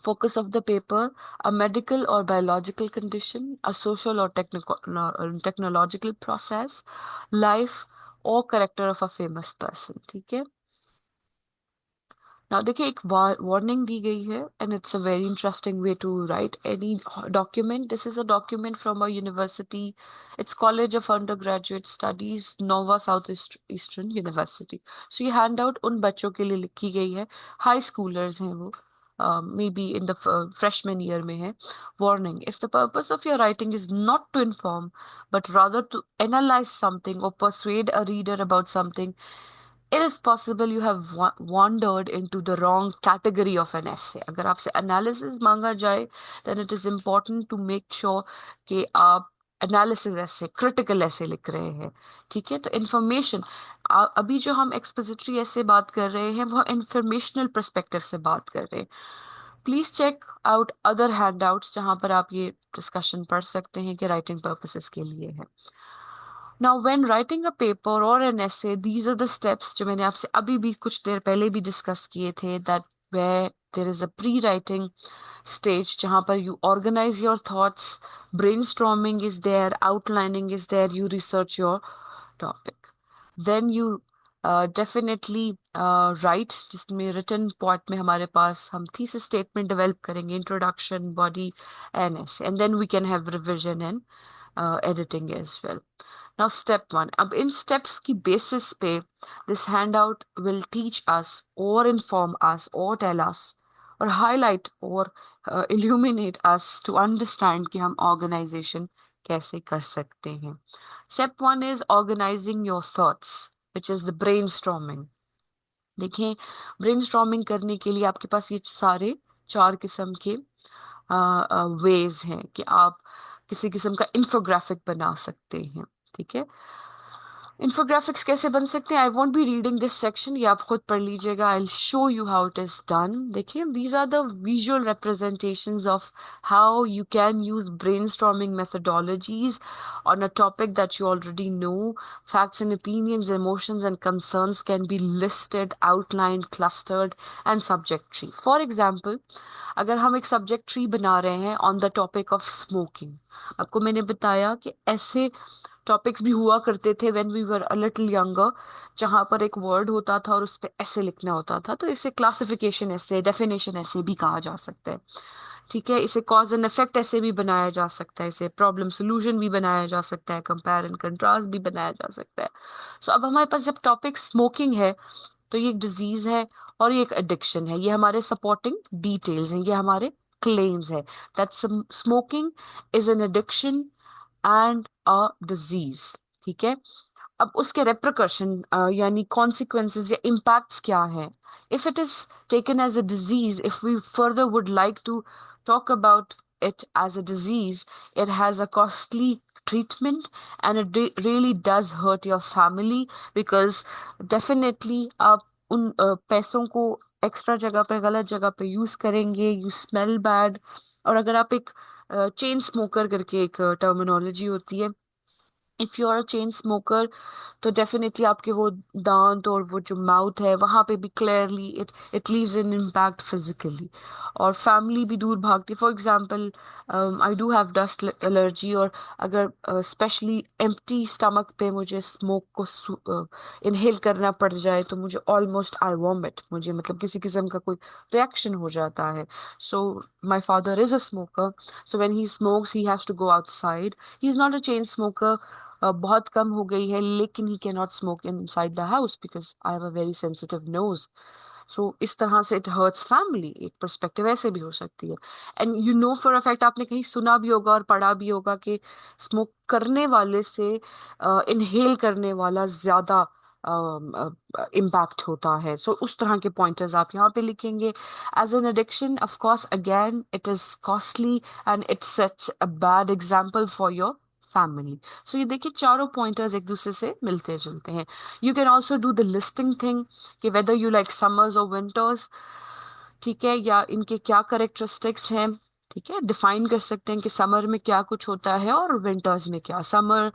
focus of the paper: a medical or biological condition, a social or technological process, life or character of a famous person. ठीक है. Now देखिए, एक वार्निंग दी गई है, and it's a very interesting way to write any document. This is a document from a university. It's college of undergraduate studies, Nova Southeastern university. So ये hand out उन बच्चों के लिए लिखी गई है, हाई स्कूलर्स हैं वो, may be in the freshman year में है. Warning: if the purpose of your writing is not to inform but rather to analyze something or persuade a reader about something, it is possible you have wandered into the wrong category of an essay. अगर आपसे analysis मांगा जाए, then it is important to make sure कि आप analysis essay, critical essay लिख रहे हैं. ठीक है, तो information, अभी जो हम expository essay बात कर रहे हैं, वो informational perspective से बात कर रहे हैं. Please check out other handouts जहां पर आप ये डिस्कशन पढ़ सकते हैं कि राइटिंग पर्पसेस के लिए है. Now when writing a paper और an essay, these are the steps जो मैंने आपसे अभी भी कुछ देर पहले भी डिस्कस किए थे, that where there is a pre writing stage जहां पर you organize your thoughts, brainstorming is there, outlining is there, you research your topic. Then you definitely write, जिसमें written part में हमारे पास हम thesis statement develop करेंगे, introduction, body, and essay, and then we can have revision and editing as well. Now, step one. अब इन steps की basis पे this handout will teach us or inform us or tell us or highlight or illuminate us to understand कि हम organization कैसे कर सकते हैं. Step one is organizing your thoughts, which is the brainstorming. देखिए, brainstorming करने के लिए आपके पास ये सारे 4 किस्म के वेज हैं कि आप किसी किस्म का इंफोग्राफिक बना सकते हैं. ठीक है, इन्फोग्राफिक्स कैसे बन सकते हैं? I won't be reading this section, ये आप खुद पढ़ लीजिएगा. I will show you how it is done. देखिए, these are the visual representations of how you can use brainstorming methodologies on a topic that you already know. Facts and opinions, emotions and concerns can be listed, outlined, clustered and subject tree. For example, अगर हम एक subject tree बना रहे हैं on the topic of smoking, आपको मैंने बताया कि ऐसे टॉपिक्स भी हुआ करते थे when we were a little younger, जहां पर एक वर्ड होता था और उस पर ऐसे लिखना होता था. तो इसे क्लासिफिकेशन ऐसे, डेफिनेशन ऐसे भी कहा जा सकता है. ठीक है, इसे कॉज एंड इफेक्ट ऐसे भी बनाया जा सकता है, इसे प्रॉब्लम सोल्यूशन भी बनाया जा सकता है, कंपेयर एंड कंट्रास्ट भी बनाया जा सकता है. सो अब हमारे पास जब टॉपिक स्मोकिंग है, तो ये एक डिजीज है और ये एक एडिक्शन है। ये हमारे सपोर्टिंग डिटेल्स हैं, ये हमारे क्लेम्स है that smoking is an addiction and a disease. ठीक है, अब उसके रेप्रकशन यानी कॉन्सिक्वेंसेस या इम्पैक्ट्स क्या है। If it is taken as a disease, if we further would like to talk about it as a disease, it has a costly treatment and it really does hurt your family because definitely आप उन पैसों को extra जगह पे, गलत जगह पे use करेंगे, यू स्मेल बैड। और अगर आप एक चेन स्मोकर करके एक टर्मिनोलॉजी होती है, if you are a chain smoker, तो डेफिनेटली आपके वो दांत और वो जो माउथ है वहां पे भी clearly it it leaves an impact physically, और फैमिली भी दूर भागती। For example, I do have dust allergy, और अगर स्पेशली एम्प्टी स्टमक पे मुझे स्मोक को इनहेल करना पड़ जाए तो मुझे ऑलमोस्ट आई वॉमिट, मुझे मतलब किसी किस्म का कोई रिएक्शन हो जाता है। So my father is a smoker, so when he smokes he has to go outside. He is not a chain smoker, बहुत कम हो गई है, लेकिन he can not smoke inside the house because I have a very sensitive nose. So इस तरह से it hurts family, एक परस्पेक्टिव ऐसे भी हो सकती है। And you know for a fact, आपने कहीं सुना भी होगा और पढ़ा भी होगा कि स्मोक करने वाले से इनहेल करने वाला ज्यादा इम्पैक्ट होता है। सो उस तरह के पॉइंटर्स आप यहाँ पे लिखेंगे। As an addiction, of course again it is costly and it sets a bad example for your family. So ये देखिए, चारों पॉइंटर्स एक दूसरे से मिलते जुलते हैं। You can also do the listing thing कि वेदर यू लाइक समर्स और विंटर्स, ठीक है, या इनके क्या करेक्टरिस्टिक्स हैं। ठीक है, डिफाइन कर सकते हैं कि समर में क्या कुछ होता है और विंटर्स में क्या। Summer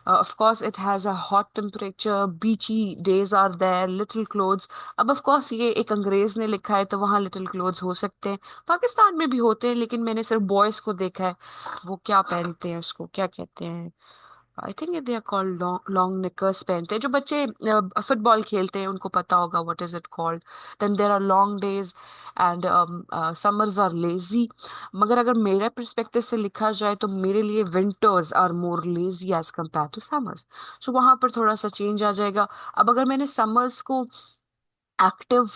of course it has a hot temperature, beachy days are there, little clothes. अब ऑफ कोर्स ये एक अंग्रेज ने लिखा है तो वहाँ लिटिल क्लोथ्स हो सकते हैं, पाकिस्तान में भी होते हैं, लेकिन मैंने सिर्फ बॉयज को देखा है, वो क्या पहनते हैं, उसको क्या कहते हैं, I think they are called long knickers पहनते हैं। जो बच्चे फुटबॉल खेलते हैं उनको पता होगा what is it called. Then there are long days and summers are lazy. मगर अगर मेरे परस्पेक्टिव से लिखा जाए तो मेरे लिए winters are more lazy as compare to summers. So वहां पर थोड़ा सा चेंज आ जाएगा। अब अगर मैंने समर्स को एक्टिव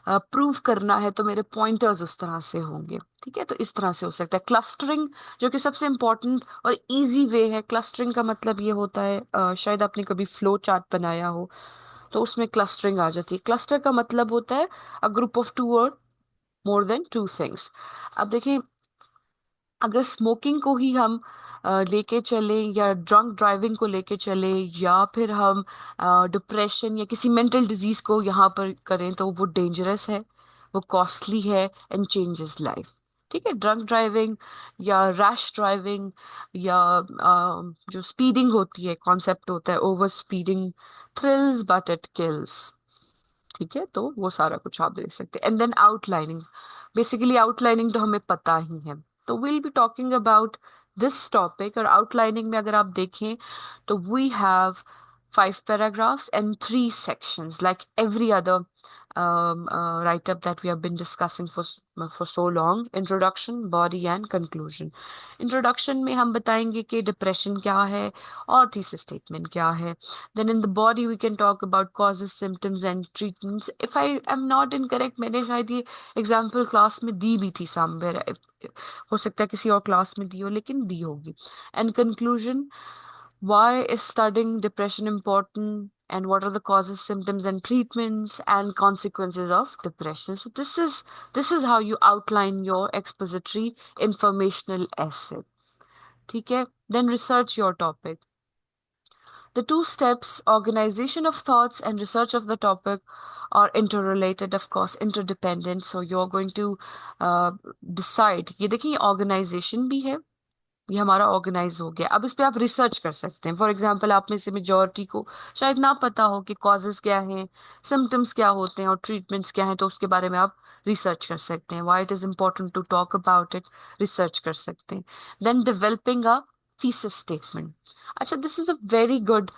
प्रूव करना है तो मेरे पॉइंटर्स उस तरह से होंगे। ठीक है, तो इस तरह से हो सकता है। क्लस्टरिंग, जो कि सबसे इंपॉर्टेंट और इजी वे है। क्लस्टरिंग का मतलब ये होता है, शायद आपने कभी फ्लो चार्ट बनाया हो तो उसमें क्लस्टरिंग आ जाती है। क्लस्टर का मतलब होता है अ ग्रुप ऑफ टू और मोर देन टू थिंग्स। अब देखिए, अगर स्मोकिंग को ही हम लेके चले, या ड्रंक ड्राइविंग को लेके चले, या फिर हम डिप्रेशन या किसी मेंटल डिजीज को यहाँ पर करें, तो वो डेंजरस है, वो कॉस्टली है एंड चेंजेस लाइफ। ठीक है, ड्रंक ड्राइविंग या रैश ड्राइविंग या जो स्पीडिंग होती है, कॉन्सेप्ट होता है over speeding, thrills but it kills. ठीक है, तो वो सारा कुछ आप देख सकते हैं। And then outlining, basically outlining तो हमें पता ही है, तो will be talking about this topic. और आउटलाइनिंग में अगर आप देखें तो we have 5 paragraphs and 3 sections like every other write-up that we have been discussing for so long: introduction, body and conclusion. Introduction में हम बताएंगे कि डिप्रेशन क्या है और थीसिस स्टेटमेंट क्या है। Then in the body we can talk about causes, symptoms and treatments. If I am not incorrect, मैंने शायद ये एग्जाम्पल क्लास में दी भी थी somewhere. हो सकता है किसी और क्लास में दी हो, लेकिन दी होगी। And conclusion, why is studying depression important and what are the causes, symptoms and treatments and consequences of depression. So this is how you outline your expository informational essay. ठीक है, then research your topic. The two steps, organization of thoughts and research of the topic, are interrelated, of course, interdependent. So you're going to decide. ये देखिए, organization भी है, ये हमारा organise हो गया। अब इस पे आप रिसर्च कर सकते हैं। फॉर एग्जांपल, आप में से मेजॉरिटी को शायद ना पता हो कि कॉजेज क्या हैं, सिम्टम्स क्या होते हैं और ट्रीटमेंट्स क्या हैं, तो उसके बारे में आप रिसर्च कर सकते हैं। Why it is important to talk about it, research कर सकते हैं। Then developing a thesis statement. अच्छा, this is a very good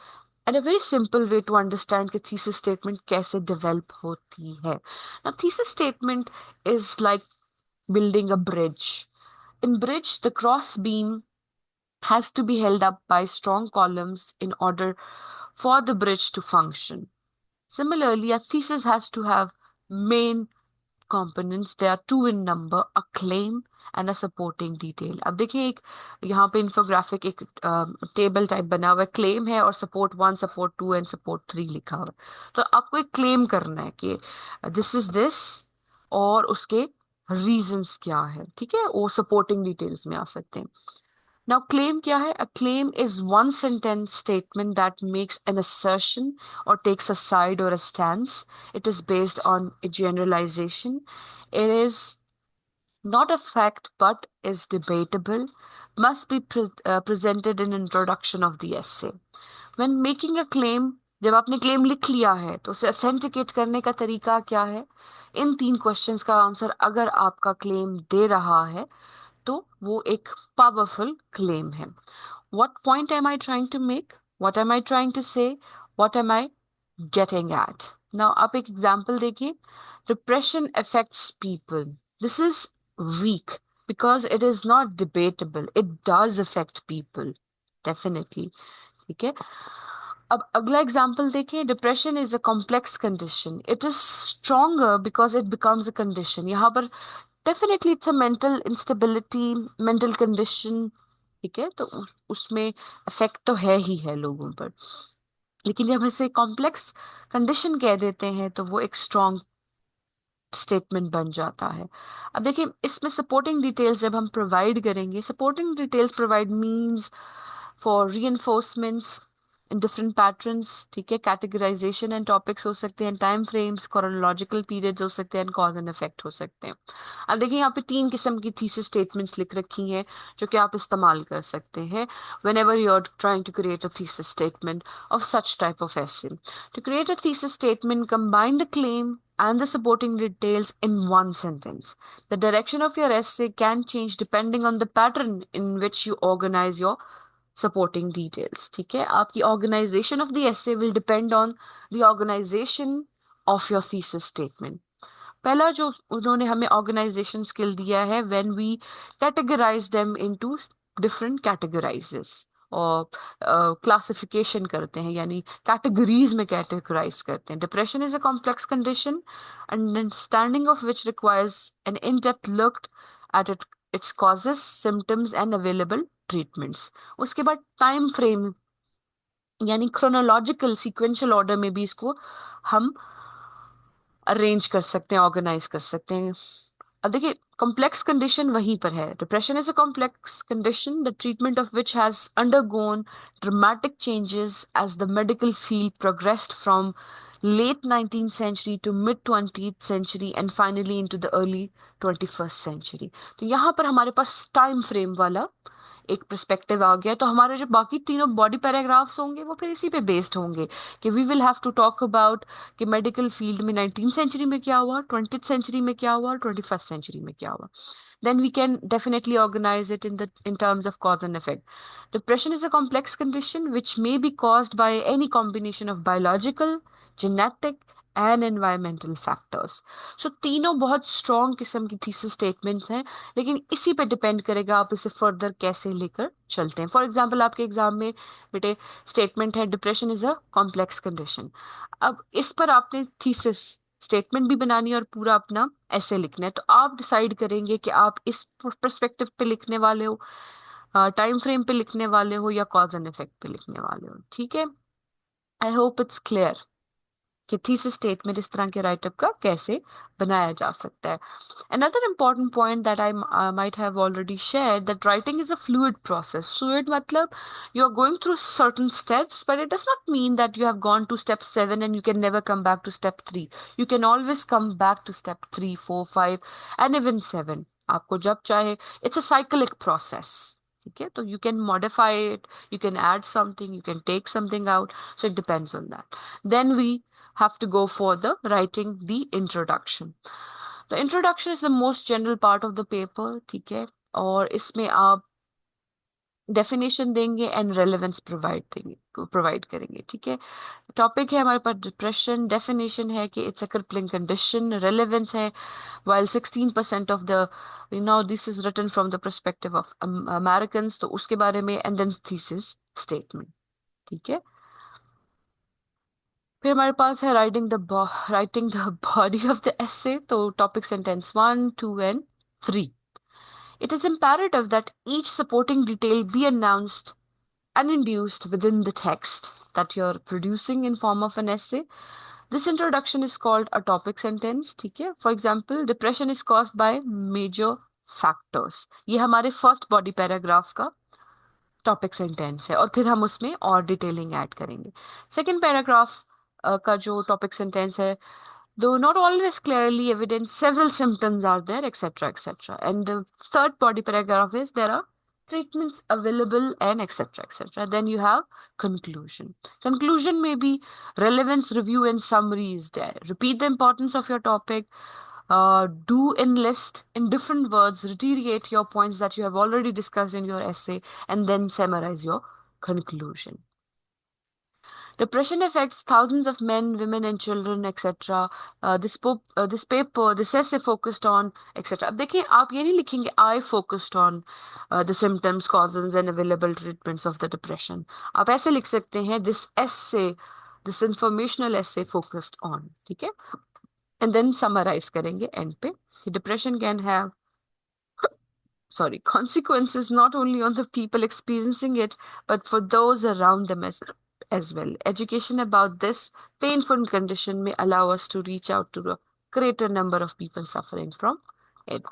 and a very simple way to understand कि थीसिस स्टेटमेंट कैसे डेवलप होती है। ना, thesis statement is like building a bridge. In bridge, the cross beam has to be held up by strong columns in order for the bridge to function. Similarly, a thesis has to have main components. There are two in number, a claim and a supporting detail. अब देखिए एक यहाँ पे infographic एक table type बना हुआ है, claim है और सपोर्ट 1, सपोर्ट 2 एंड सपोर्ट 3 लिखा हुआ है। तो आपको एक क्लेम करना है कि दिस इज दिस और उसके रीजंस क्या है, ठीक है, वो सपोर्टिंग डिटेल्स में आ सकते हैं। Now, claim क्या है? A claim is one sentence statement that makes an assertion or takes a side or a stance. It is based on a generalization. It is not a fact but is debatable. Must be presented in introduction of the essay. When making a claim, जब आपने claim लिख लिया है तो उसे authenticate करने का तरीका क्या है? इन 3 क्वेश्चंस का आंसर अगर आपका क्लेम दे रहा है तो वो एक पावरफुल क्लेम है। What point am I trying to make? What am I trying to say? What am I getting at? Now, आप एक एग्जाम्पल देखिए। Depression affects people. This is weak because it is not debatable. It does affect people. Definitely. ठीक है। अब अगला example देखिए। Depression is a complex condition, it is stronger because it becomes a condition. यहाँ पर definitely it's a mental instability, mental condition, ठीक है, तो उसमें इफेक्ट तो है ही है लोगों पर, लेकिन जब इसे कॉम्प्लेक्स कंडीशन कह देते हैं तो वो एक स्ट्रॉन्ग स्टेटमेंट बन जाता है। अब देखिए इसमें सपोर्टिंग डिटेल्स जब हम प्रोवाइड करेंगे, supporting details provide means for reinforcements in different patterns, ठीक है, कैटेगराइजेशन एंड टॉपिक्स हो सकते हैं, टाइम फ्रेम्स, क्रोनोलॉजिकल पीरियड्स हो सकते हैं, कॉज एंड इफेक्ट हो सकते हैं। अब देखिए यहाँ पे 3 किस्म की थीसिस स्टेटमेंट्स लिख रखी हैं जो कि आप इस्तेमाल कर सकते हैं whenever you are trying to create a thesis statement of such type of essay. To create a thesis statement, combine the claim and the supporting details in one sentence. The direction of your essay can change depending on the pattern in which you organize your supporting details. ठीक है, आपकी organization of the essay will depend on the organization of your thesis statement. पहला जो उन्होंने हमें organization skill दिया है, when we categorize them into different categorizes और क्लासिफिकेशन करते हैं, यानी कैटेगरीज में कैटेगराइज करते हैं। Depression is a complex condition, understanding of which requires N in depth look at its causes, symptoms and available treatments. उसके बाद टाइम फ्रेम यानी क्रोनोलॉजिकल सीक्वेंशियल ऑर्डर में भी इसको हम अरेंज कर सकते हैं, ऑर्गेनाइज कर सकते हैं। अब देखिए कॉम्प्लेक्स कंडीशन वहीं पर है। Depression is a complex condition the treatment of which has undergone dramatic changes as the medical field progressed from late 19th century to mid 20th century and finally into the early 21st century. तो यहाँ पर हमारे पास time frame वाला एक perspective आ गया, तो हमारे जो बाकी तीनों बॉडी पैराग्राफ्स होंगे वो फिर इसी पे बेस्ड होंगे कि we will have to talk about कि मेडिकल फील्ड में 19th सेंचुरी में क्या हुआ, 20th सेंचुरी में क्या हुआ और 21st सेंचुरी में क्या हुआ। Then we can definitely organize it in terms of cause and effect. Depression is a complex condition which may be caused by any combination of biological, genetic and environmental factors. So तीनों बहुत strong किस्म की thesis statements हैं, लेकिन इसी पे depend करेगा आप इसे फर्दर कैसे लेकर चलते हैं। फॉर एग्जाम्पल आपके एग्जाम में बेटे स्टेटमेंट है depression is a complex condition. अब इस पर आपने थीसिस स्टेटमेंट भी बनानी है और पूरा अपना ऐसे लिखना है, तो आप डिसाइड करेंगे कि आप इस पर्सपेक्टिव पे लिखने वाले हो, टाइम फ्रेम पे लिखने वाले हो या कॉज एंड इफेक्ट पे लिखने वाले हो। ठीक है, आई होप इट्स क्लियर कि थीसिस स्टेटमेंट इस तरह के राइटअप का कैसे बनाया जा सकता है। Another important point that I might have already shared, that writing is a fluid process. Fluid matlab you are going through certain steps, but it does not mean that you have gone to step 7 and you can never come back to step 3. You can always come back to step 3, 4, 5 and even 7. आपको जब चाहे, it's a cyclic process. ठीक है, तो you can modify it, you can add something, you can take something out, so it depends on that. Then we have to go for the writing the introduction. The introduction is the most general part of the paper, ठीक है, और इसमें आप definition देंगे and relevance provide करेंगे। ठीक है, topic है हमारे पास डिप्रेशन, डेफिनेशन है कि it's a crippling condition, relevance है while 16% of the this is written from the perspective of Americans, तो उसके बारे में, एंड देन थीसिस स्टेटमेंट। ठीक है, फिर हमारे पास है writing the body of the essay. तो topic sentence 1, 2 and 3. It is imperative that each supporting detail be announced and induced within the text that you're producing in form of an essay. This introduction is called a topic sentence. ठीक है? For example, depression is caused by major factors. ये हमारे first body paragraph का topic sentence है और फिर हम उसमें और डिटेलिंग ऐड करेंगे. सेकेंड पैराग्राफ का जो टॉपिक सेंटेंस है, though not always clearly evident, several symptoms are there, etc., etc. And the third body paragraph is there are treatments available and etc., etc. Then you have conclusion. Conclusion may be relevance, review, and summary is there. Repeat the importance of your topic. Do enlist in different words, reiterate your points that you have already discussed in your essay, and then summarize your conclusion. Depression affects thousands of men, women, and children, etc. This essay focused on, etc. अब देखिए, आप ये नहीं लिखेंगे I focused on the symptoms, causes, and available treatments of the depression. आप ऐसे लिख सकते हैं this informational essay focused on. ठीक है? And then summarize करेंगे end पे. Depression can have consequences not only on the people experiencing it, but for those around them as well. Education about this painful condition may allow us to reach out to a greater number of people suffering from it.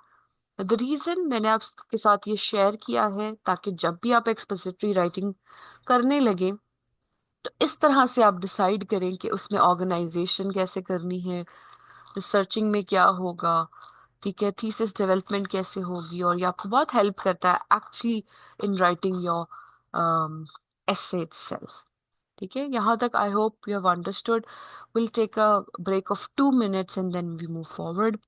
The reason मैंने आपके साथ ये share किया है ताकि जब भी आप एक्सपोजिटरी राइटिंग करने लगे तो इस तरह से आप डिसाइड करें कि उसमें ऑर्गेनाइजेशन कैसे करनी है, रिसर्चिंग में क्या होगा, ठीक है, थीसिस डेवलपमेंट कैसे होगी, और ये आपको बहुत हेल्प करता है actually in writing your essay itself. ठीक है, यहाँ तक I hope you have understood. Will take a break of 2 minutes and then we move forward.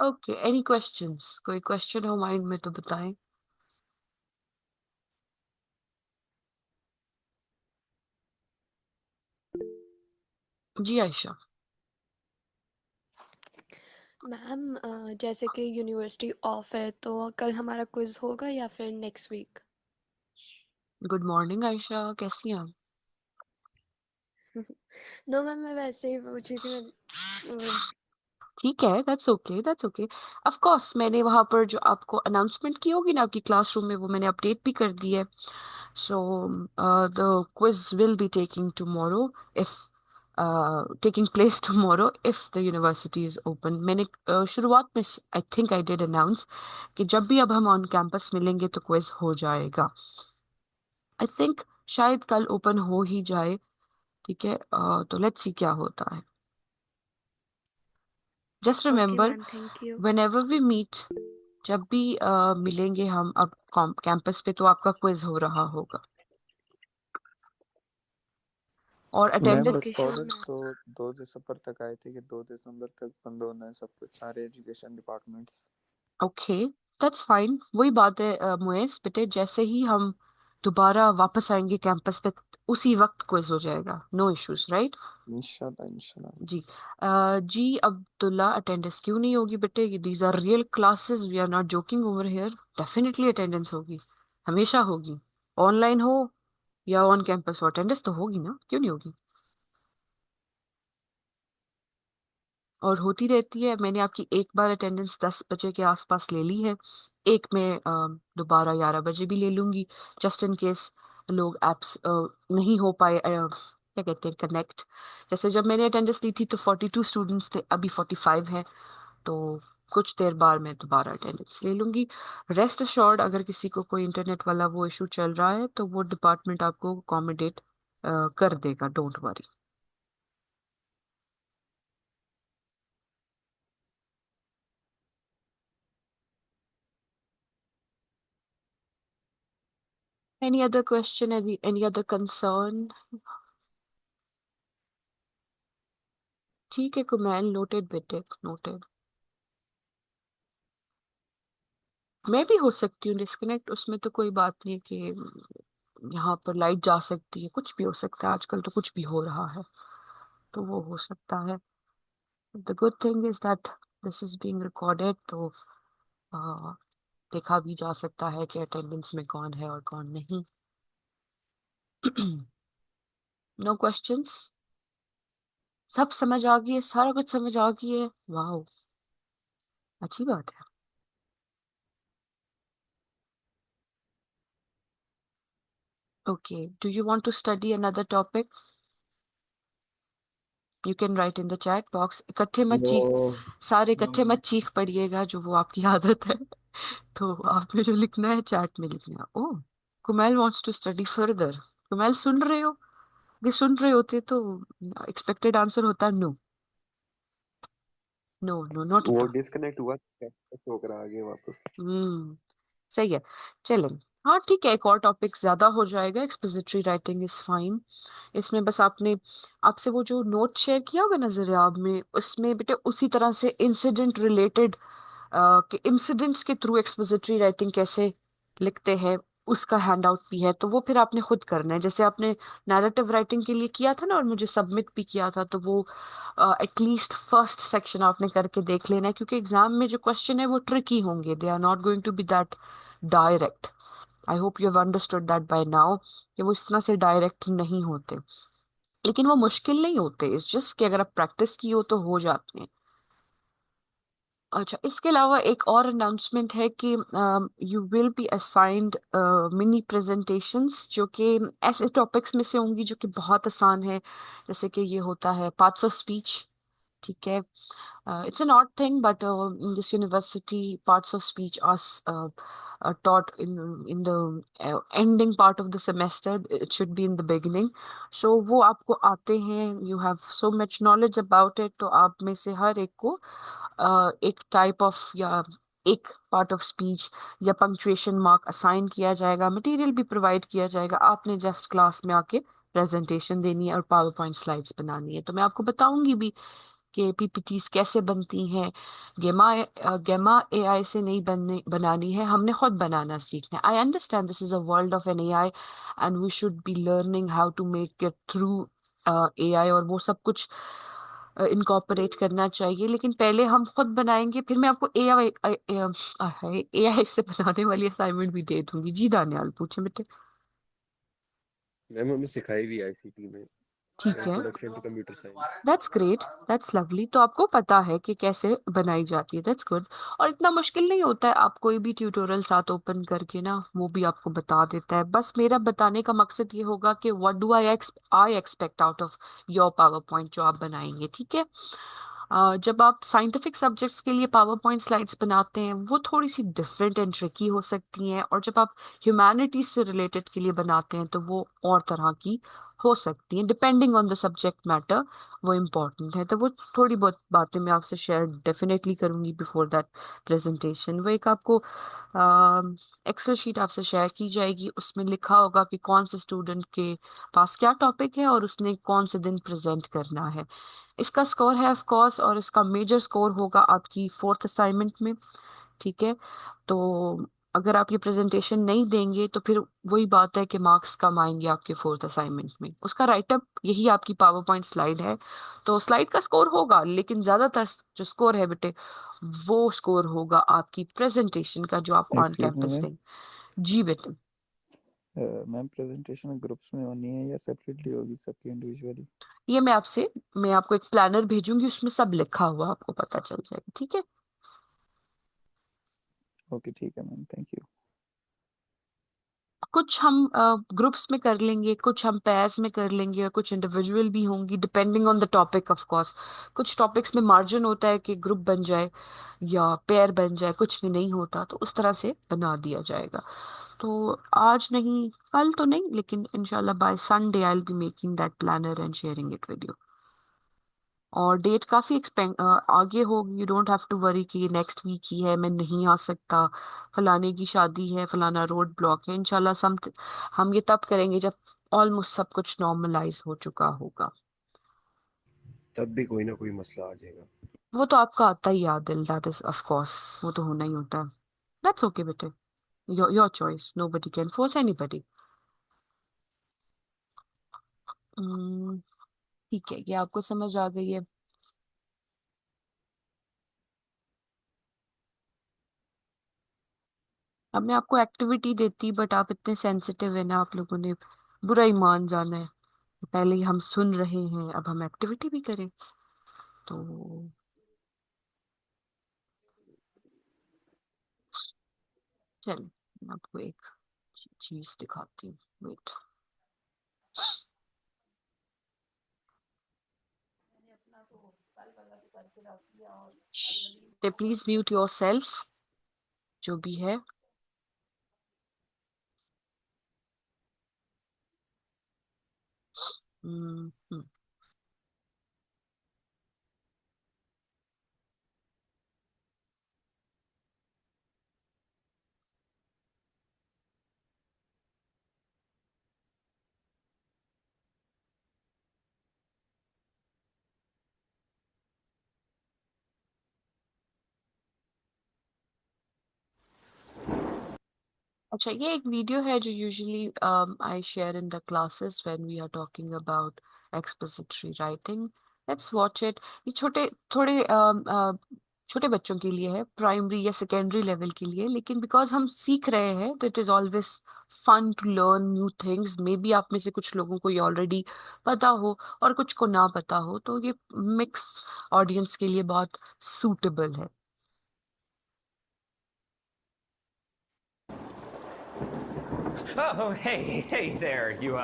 Okay, any questions? कोई क्वेश्चन हो माइंड में तो बताएं. जी आयशा. मैम जैसे कि यूनिवर्सिटी ऑफ है तो कल हमारा क्विज होगा या फिर next week? Good morning Ayesha, कैसी हैं आप? नो मैम, मैं वैसे ही पूछी थी. मैं ठीक है, that's okay, that's okay. Of course मैंने वहां पर जो आपको अनाउंसमेंट की होगी ना आपकी क्लासरूम में, वो मैंने अपडेट भी कर दी है. So the quiz will be taking tomorrow if taking place tomorrow if the university is open. मैंने शुरुआत में I think I did announce कि जब भी अब हम ऑन कैंपस मिलेंगे तो क्विज हो जाएगा. आई थिंक शायद कल ओपन हो ही जाए. ठीक है, तो लेट्स सी क्या होता है. Just okay remember, ma'am, thank you. whenever we meet, जब भी मिलेंगे हम अब कैंपस पे तो आपका क्विज हो रहा होगा और मैम अटेंडेंस। बस ओके श्योर ऑर्डर मैम। तो 2 दिसंबर तक आए थे कि 2 दिसंबर तक बंद होना है सब कुछ, सारे education departments. Okay, that's fine. वही बात है मुएस बेटे, जैसे ही हम दोबारा वापस आएंगे कैंपस पे उसी वक्त क्विज हो जाएगा, नो इश्यूज, राइट? इंशाल्लाह इंशाल्लाह। जी। जी अब्दुल्ला, अटेंडेंस क्यों नहीं होगी बेटे? These are real classes, we are not joking over here. Definitely attendance होगी, हमेशा होगी। ऑनलाइन हो या ऑन कैंपस हो, अटेंडेंस तो होगी ना, क्यों नहीं होगी? और होती रहती है। मैंने आपकी एक बार अटेंडेंस 10 बजे के आसपास ले ली है, एक मैं दोबारा 11 बजे भी ले लूंगी, जस्ट इन केस लोग एप्स नहीं हो पाए, क्या कहते हैं, कनेक्ट। जैसे जब मैंने अटेंडेंस ली थी तो 42 स्टूडेंट्स थे, अभी 45 हैं, तो कुछ देर बाद मैं दोबारा अटेंडेंस ले लूंगी। रेस्ट अश्योर्ड, अगर किसी को कोई इंटरनेट वाला वो इशू चल रहा है तो वो डिपार्टमेंट आपको अकोमोडेट कर देगा, don't worry. Any other question? Any other concern? ठीक है कुमैल, नोटेड बेटे, नोटेड। मैं भी हो सकती हूँ डिस्कनेक्ट, उसमें तो कोई बात नहीं कि यहाँ पर लाइट जा सकती है, कुछ भी हो सकता है, आजकल तो कुछ भी हो रहा है, तो वो हो सकता है। The good thing is that this is being recorded, तो आ, देखा भी जा सकता है कि अटेंडेंस में कौन है और कौन नहीं। No questions? सब समझ आ गई है, सारा कुछ समझ आ गई है, वाह, अच्छी बात है। Okay, do you want to study another topic? You can write in the chat box. इकट्ठे मत नो चीख, सारे नो इकट्ठे मत चीख पड़िएगा, जो वो आपकी आदत है। तो आपने जो लिखना है चैट में लिखना है। ओह, Kumail wants to study further। Kumail सुन रहे हो? अगर सुन रहे होते तो एक्सपेक्टेड आंसर होता no, no no, not at वो ऑल। डिस्कनेक्ट हुआ शो करा आगे वापस। हम्म, सही है। चलें, हाँ ठीक है, एक और टॉपिक ज्यादा हो जाएगा, एक्सपोजिटरी राइटिंग इज फाइन। इसमें बस आपने, आपसे वो जो नोट शेयर किया होगा ना जरियाब में, उसमें बेटे उसी तरह से इंसिडेंट रिलेटेड, कि इंसिडेंट्स के थ्रू एक्सपोजिटरी राइटिंग कैसे लिखते हैं, उसका हैंड आउट भी है, तो वो फिर आपने खुद करना है, जैसे आपने नैरेटिव राइटिंग के लिए किया था ना और मुझे सबमिट भी किया था, तो वो एटलीस्ट फर्स्ट सेक्शन आपने करके देख लेना है, क्योंकि एग्जाम में जो क्वेश्चन है वो ट्रिकी होंगे, they are not going to be that direct. I hope you have understood that by now, कि वो इस तरह से डायरेक्ट नहीं होते, लेकिन वो मुश्किल नहीं होते, इट्स जस्ट कि अगर आप प्रैक्टिस की हो तो हो जाते हैं। अच्छा, इसके अलावा एक और अनाउंसमेंट है कि you will be assigned mini presentations, जो कि ऐसे टॉपिक्स में से होंगी जो कि बहुत आसान है, जैसे कि ये होता है पार्ट्स ऑफ स्पीच, ठीक है? It's an odd thing, but in this university, parts of speech are taught in the ending part of the semester. It should be in the beginning. So वो आपको आते हैं, you have so much knowledge about it, तो आप में से हर एक को एक टाइप ऑफ या एक पार्ट ऑफ स्पीच या पंक्चुएशन मार्क असाइन किया जाएगा, मटेरियल भी प्रोवाइड किया जाएगा, आपने जस्ट क्लास में आके प्रेजेंटेशन देनी है और पावर पॉइंट स्लाइड्स बनानी है। तो मैं आपको बताऊंगी भी कि पीपीटीज कैसे बनती हैं। गेमा एआई से नहीं बनानी है, हमने खुद बनाना सीखना है। I understand this is a world of an AI and we should be learning how to make it through AI, और वो सब कुछ इनकॉर्पोरेट करना चाहिए, लेकिन पहले हम खुद बनाएंगे, फिर मैं आपको एआई एआई से बनाने वाली असाइनमेंट भी दे दूंगी। जी दानियाल, पूछे बेटे। मैम हमें सिखाई भी आईसीटी में, ठीक है, introduction to computer science. That's great, that's lovely, तो आपको पता है कि कैसे बनाई जाती है, दैट्स गुड। और इतना मुश्किल नहीं होता है, आप कोई भी ट्यूटोरियल साथ ओपन करके ना वो भी आपको बता देता है। बस मेरा बताने का मकसद ये होगा कि what do I expect out of your power point जो आप बनाएंगे, ठीक है? जब आप साइंटिफिक सब्जेक्ट्स के लिए पावर पॉइंट स्लाइड्स बनाते हैं वो थोड़ी सी डिफरेंट एंड ट्रिकी हो सकती हैं, और जब आप ह्यूमैनिटीज से रिलेटेड के लिए बनाते हैं तो वो और तरह की हो सकती हैं, depending on the subject matter, वो इम्पोर्टेंट है। तो वो थोड़ी बहुत बातें मैं आपसे शेयर डेफिनेटली करूंगी बिफोर दैट प्रेजेंटेशन। वो एक आपको एक्सेल शीट आपसे शेयर की जाएगी, उसमें लिखा होगा कि कौन से स्टूडेंट के पास क्या टॉपिक है और उसने कौन से दिन प्रेजेंट करना है। इसका स्कोर है ऑफ कोर्स, और इसका मेजर स्कोर होगा आपकी फोर्थ असाइनमेंट में। ठीक है, तो अगर आप ये प्रेजेंटेशन नहीं देंगे तो फिर वही बात है कि मार्क्स कम आएंगे आपके फोर्थ असाइनमेंट में। उसका राइटअप यही आपकी पावर पॉइंट स्लाइड है, तो स्लाइड का स्कोर होगा, लेकिन ज्यादातर जो स्कोर है बेटे वो स्कोर होगा आपकी प्रेजेंटेशन का जो आप on excuse me campus ma'am, दें। जी बेटे। मैम प्रेजेंटेशन ग्रुप्स में होनी है या सेपरेटली होगी सबकी इंडिविजुअली? ये मैं आपको एक प्लानर भेजूंगी, उसमें सब लिखा हुआ आपको पता चल जाएगा। ठीक है, ओके ठीक है मैम, थैंक यू। कुछ हम ग्रुप्स में कर लेंगे, कुछ हम पेयर्स में कर लेंगे, और कुछ इंडिविजुअल भी होंगी, depending on the topic of course. कुछ टॉपिक्स में मार्जिन होता है कि ग्रुप बन जाए या पेयर बन जाए, कुछ में नहीं होता, तो उस तरह से बना दिया जाएगा। तो आज नहीं, कल तो नहीं, लेकिन इंशाल्लाह by Sunday I will be making that planner and sharing it with you. और डेट काफी आगे होगी, you don't have to worry कि नेक्स्ट वीक ही है, मैं नहीं आ सकता, फलाने की शादी है, फलाना रोड ब्लॉक है। इंशाल्लाह हम ये तब करेंगे जब ऑलमोस्ट सब कुछ नॉर्मलाइज हो चुका होगा। तब भी कोई ना कोई मसला आ जाएगा। वो तो आपका आता ही याद दिल, दैट इज ऑफ कोर्स, वो तो होना ही होता है। दैट्स ओके बेटे, your choice, nobody can force anybody. ठीक है, ये आपको समझ आ गई है। अब मैं आपको एक्टिविटी देती, बट आप इतने सेंसिटिव है ना, आप लोगों ने बुरा ही मान जाना है। पहले ही हम सुन रहे हैं, अब हम एक्टिविटी भी करें, तो चलो मैं आपको एक चीज दिखाती हूँ। Wait, please mute yourself, जो भी है। हम्म। अच्छा, ये एक वीडियो है जो usually I share in the classes when we are talking about expository writing. Let's watch it. ये छोटे बच्चों के लिए है, प्राइमरी या सेकेंडरी लेवल के लिए, लेकिन बिकॉज हम सीख रहे हैं तो it is always fun to learn new things. Maybe आप में से कुछ लोगों को ये ऑलरेडी पता हो और कुछ को ना पता हो, तो ये मिक्स ऑडियंस के लिए बहुत सूटेबल है। Oh, hey there. You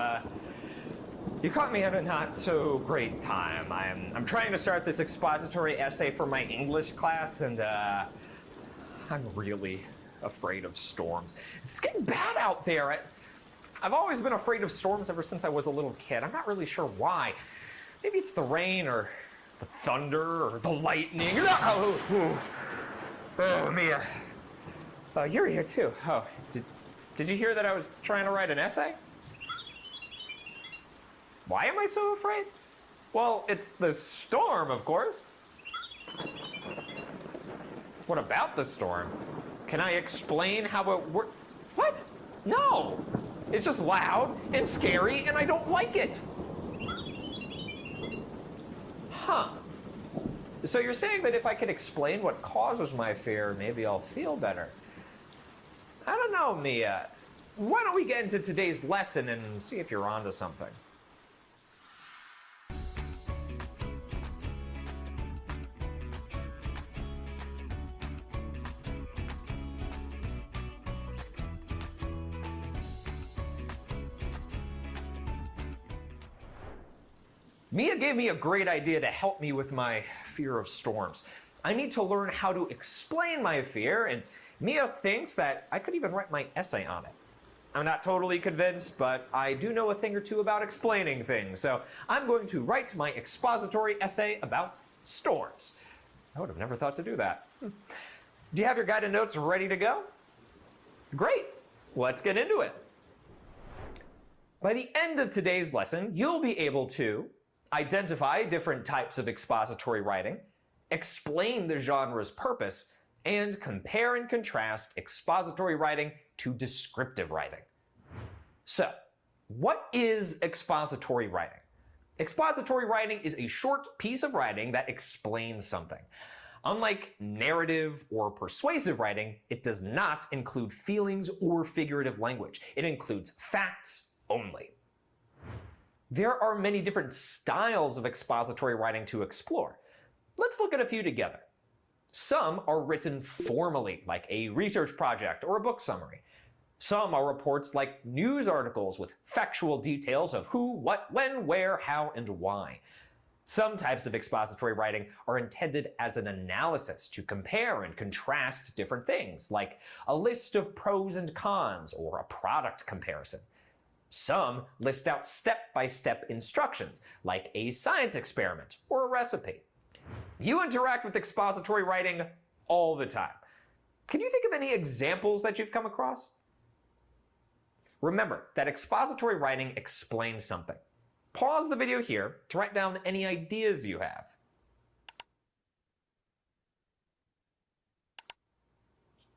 caught me at a not so great time. I'm trying to start this expository essay for my English class, and I'm really afraid of storms. It's getting bad out there. I've always been afraid of storms ever since I was a little kid. I'm not really sure why. Maybe it's the rain or the thunder or the lightning. Oh, Mia. Oh, you're here too. Oh, did you hear that I was trying to write an essay? Why am I so afraid? Well, it's the storm, of course. What about the storm? Can I explain how it works? What? No! It's just loud and scary, and I don't like it. Huh. So you're saying that if I could explain what causes my fear, maybe I'll feel better. I don't know, Mia. Why don't we get into today's lesson and see if you're onto something? Mia gave me a great idea to help me with my fear of storms. I need to learn how to explain my fear, and Mia thinks that I could even write my essay on it. I'm not totally convinced, but I do know a thing or two about explaining things, so I'm going to write my expository essay about storms. I would have never thought to do that. Do you have your guided notes ready to go? Great, let's get into it. By the end of today's lesson, you'll be able to identify different types of expository writing, explain the genre's purpose, and compare and contrast expository writing to descriptive writing. So, what is expository writing? Expository writing is a short piece of writing that explains something. Unlike narrative or persuasive writing, it does not include feelings or figurative language. It includes facts only. There are many different styles of expository writing to explore. Let's look at a few together. Some are written formally, like a research project or a book summary. Some are reports like news articles with factual details of who, what, when, where, how, and why. Some types of expository writing are intended as an analysis to compare and contrast different things, like a list of pros and cons or a product comparison. Some list out step-by-step instructions, like a science experiment or a recipe. You interact with expository writing all the time. Can you think of any examples that you've come across? Remember that expository writing explains something. Pause the video here to write down any ideas you have.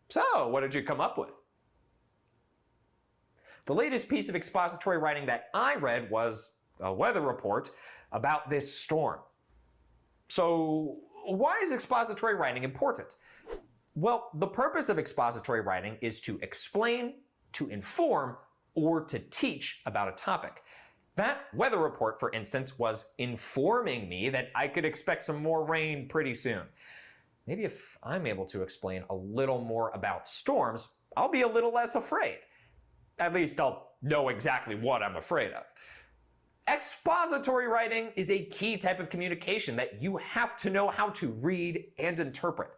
So, what did you come up with? The latest piece of expository writing that I read was a weather report about this storm. So, why is expository writing important? Well, the purpose of expository writing is to explain, to inform, or to teach about a topic. That weather report, for instance, was informing me that I could expect some more rain pretty soon. Maybe if I'm able to explain a little more about storms, I'll be a little less afraid. At least I'll know exactly what I'm afraid of. Expository writing is a key type of communication that you have to know how to read and interpret.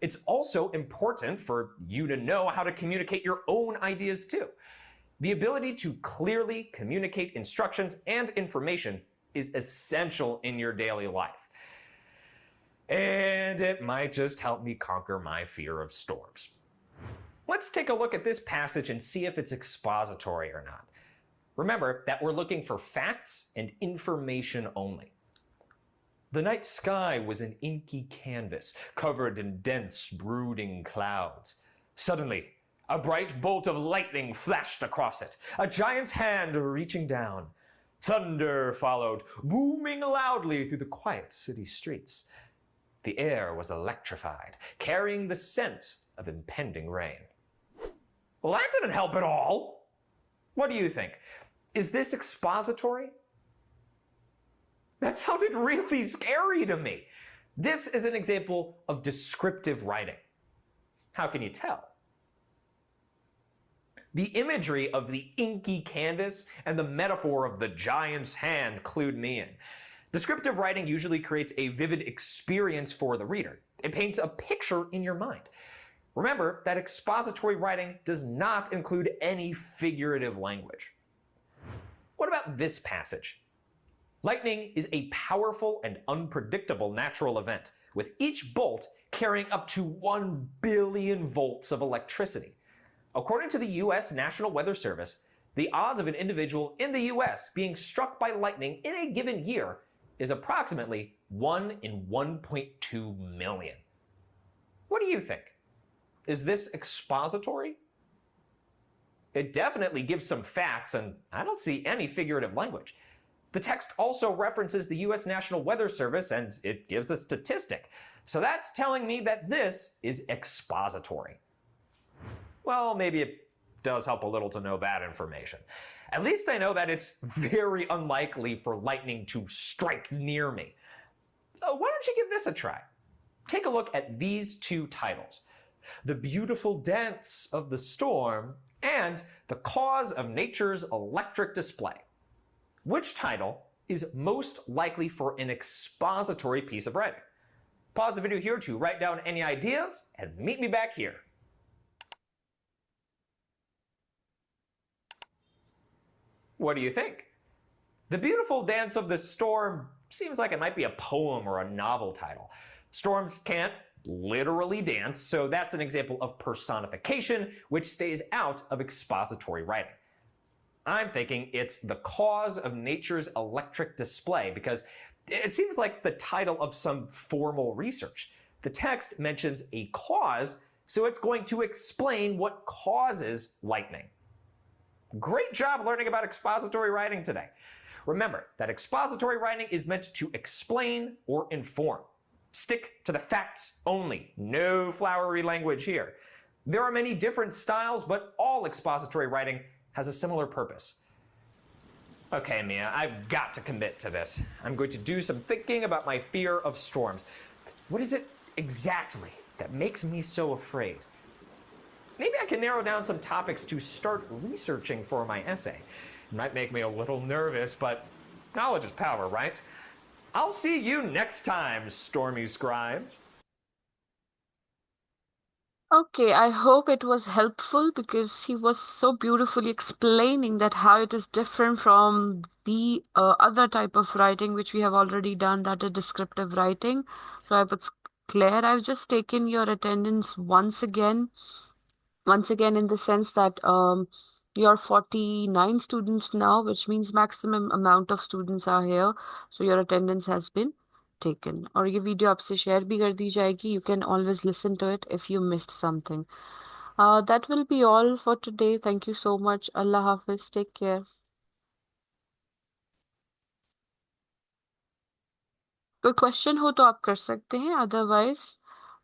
It's also important for you to know how to communicate your own ideas too. The ability to clearly communicate instructions and information is essential in your daily life. And it might just help me conquer my fear of storms. Let's take a look at this passage and see if it's expository or not. Remember that we're looking for facts and information only. The night sky was an inky canvas, covered in dense, brooding clouds. Suddenly, a bright bolt of lightning flashed across it, a giant's hand reaching down. Thunder followed, booming loudly through the quiet city streets. The air was electrified, carrying the scent of impending rain. Well, that didn't help at all. What do you think? Is this expository? That sounded really scary to me. This is an example of descriptive writing. How can you tell? The imagery of the inky canvas and the metaphor of the giant's hand clued me in. Descriptive writing usually creates a vivid experience for the reader. It paints a picture in your mind. Remember that expository writing does not include any figurative language. What about this passage? Lightning is a powerful and unpredictable natural event, with each bolt carrying up to 1 billion volts of electricity. According to the US National Weather Service, the odds of an individual in the US being struck by lightning in a given year is approximately 1 in 1.2 million. What do you think? Is this expository? It definitely gives some facts, and I don't see any figurative language. The text also references the US National Weather Service, and it gives a statistic. So that's telling me that this is expository. Well, maybe it does help a little to know that information. At least I know that it's very unlikely for lightning to strike near me. Why don't you give this a try? Take a look at these two titles: The Beautiful Dance of the Storm and The Cause of Nature's Electric Display. Which title is most likely for an expository piece of writing? Pause the video here to write down any ideas and meet me back here. What do you think? The Beautiful Dance of the Storm seems like it might be a poem or a novel title. Storms can't literally dance, so that's an example of personification, which stays out of expository writing. I'm thinking it's the cause of nature's electric display because it seems like the title of some formal research. The text mentions a cause, so it's going to explain what causes lightning. Great job learning about expository writing today. Remember that expository writing is meant to explain or inform. Stick to the facts only. No flowery language here. There are many different styles, but all expository writing has a similar purpose. Okay, Mia, I've got to commit to this. I'm going to do some thinking about my fear of storms. What is it exactly that makes me so afraid? Maybe I can narrow down some topics to start researching for my essay. It might make me a little nervous, but knowledge is power, right? I'll see you next time, Stormy Scribes. Okay, I hope it was helpful because he was so beautifully explaining that how it is different from the other type of writing which we have already done, that is descriptive writing. So I hope it's clear. I've just taken your attendance once again in the sense that you're 49 students now, which means maximum amount of students are here. So your attendance has been taken. और ये video आपसे share भी कर दी जाएगी. You can always listen to it if you missed something. That will be all for today. Thank you so much. Allah Hafiz. Take care. कोई question हो तो आप कर सकते हैं, अदरवाइज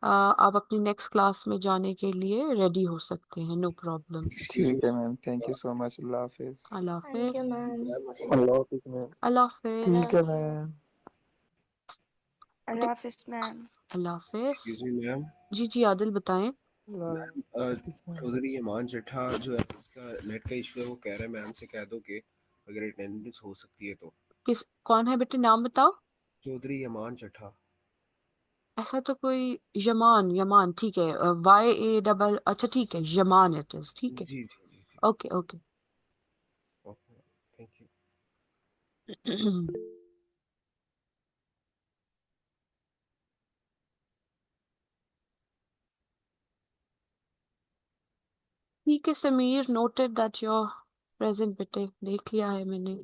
आप अपनी नेक्स्ट क्लास में जाने के लिए रेडी हो सकते हैं. No problem. ठीक है ma'am, thank you so much. अल्लाह हाफिज। अल्लाह थैंक हाफिज. You ma'am. अल्लाह हाफिज मैम। अल्लाह हाफिज. ठीक है मैम। अल्लाह हाफिज मैम। अल्लाह हाफिज. एक्सक्यूज मी मैम, जी जी आदिल बताएं. चौधरी यमान जट्ठा जो है उसका नेट का इशू है, वो कह रहा है मैम से कह दो कि अगर अटेंडेंस हो सकती है तो। कौन है बेटे, नाम बताओ. चौधरी यमान जट्ठा। ऐसा तो कोई यमान ठीक है. YA अच्छा ठीक है, यमान इट इज. ठीक है. जी जी जी जी। Okay okay. Okay, thank you. ठीक है Sameer, noted that your present बेटे, देख लिया है मैंने.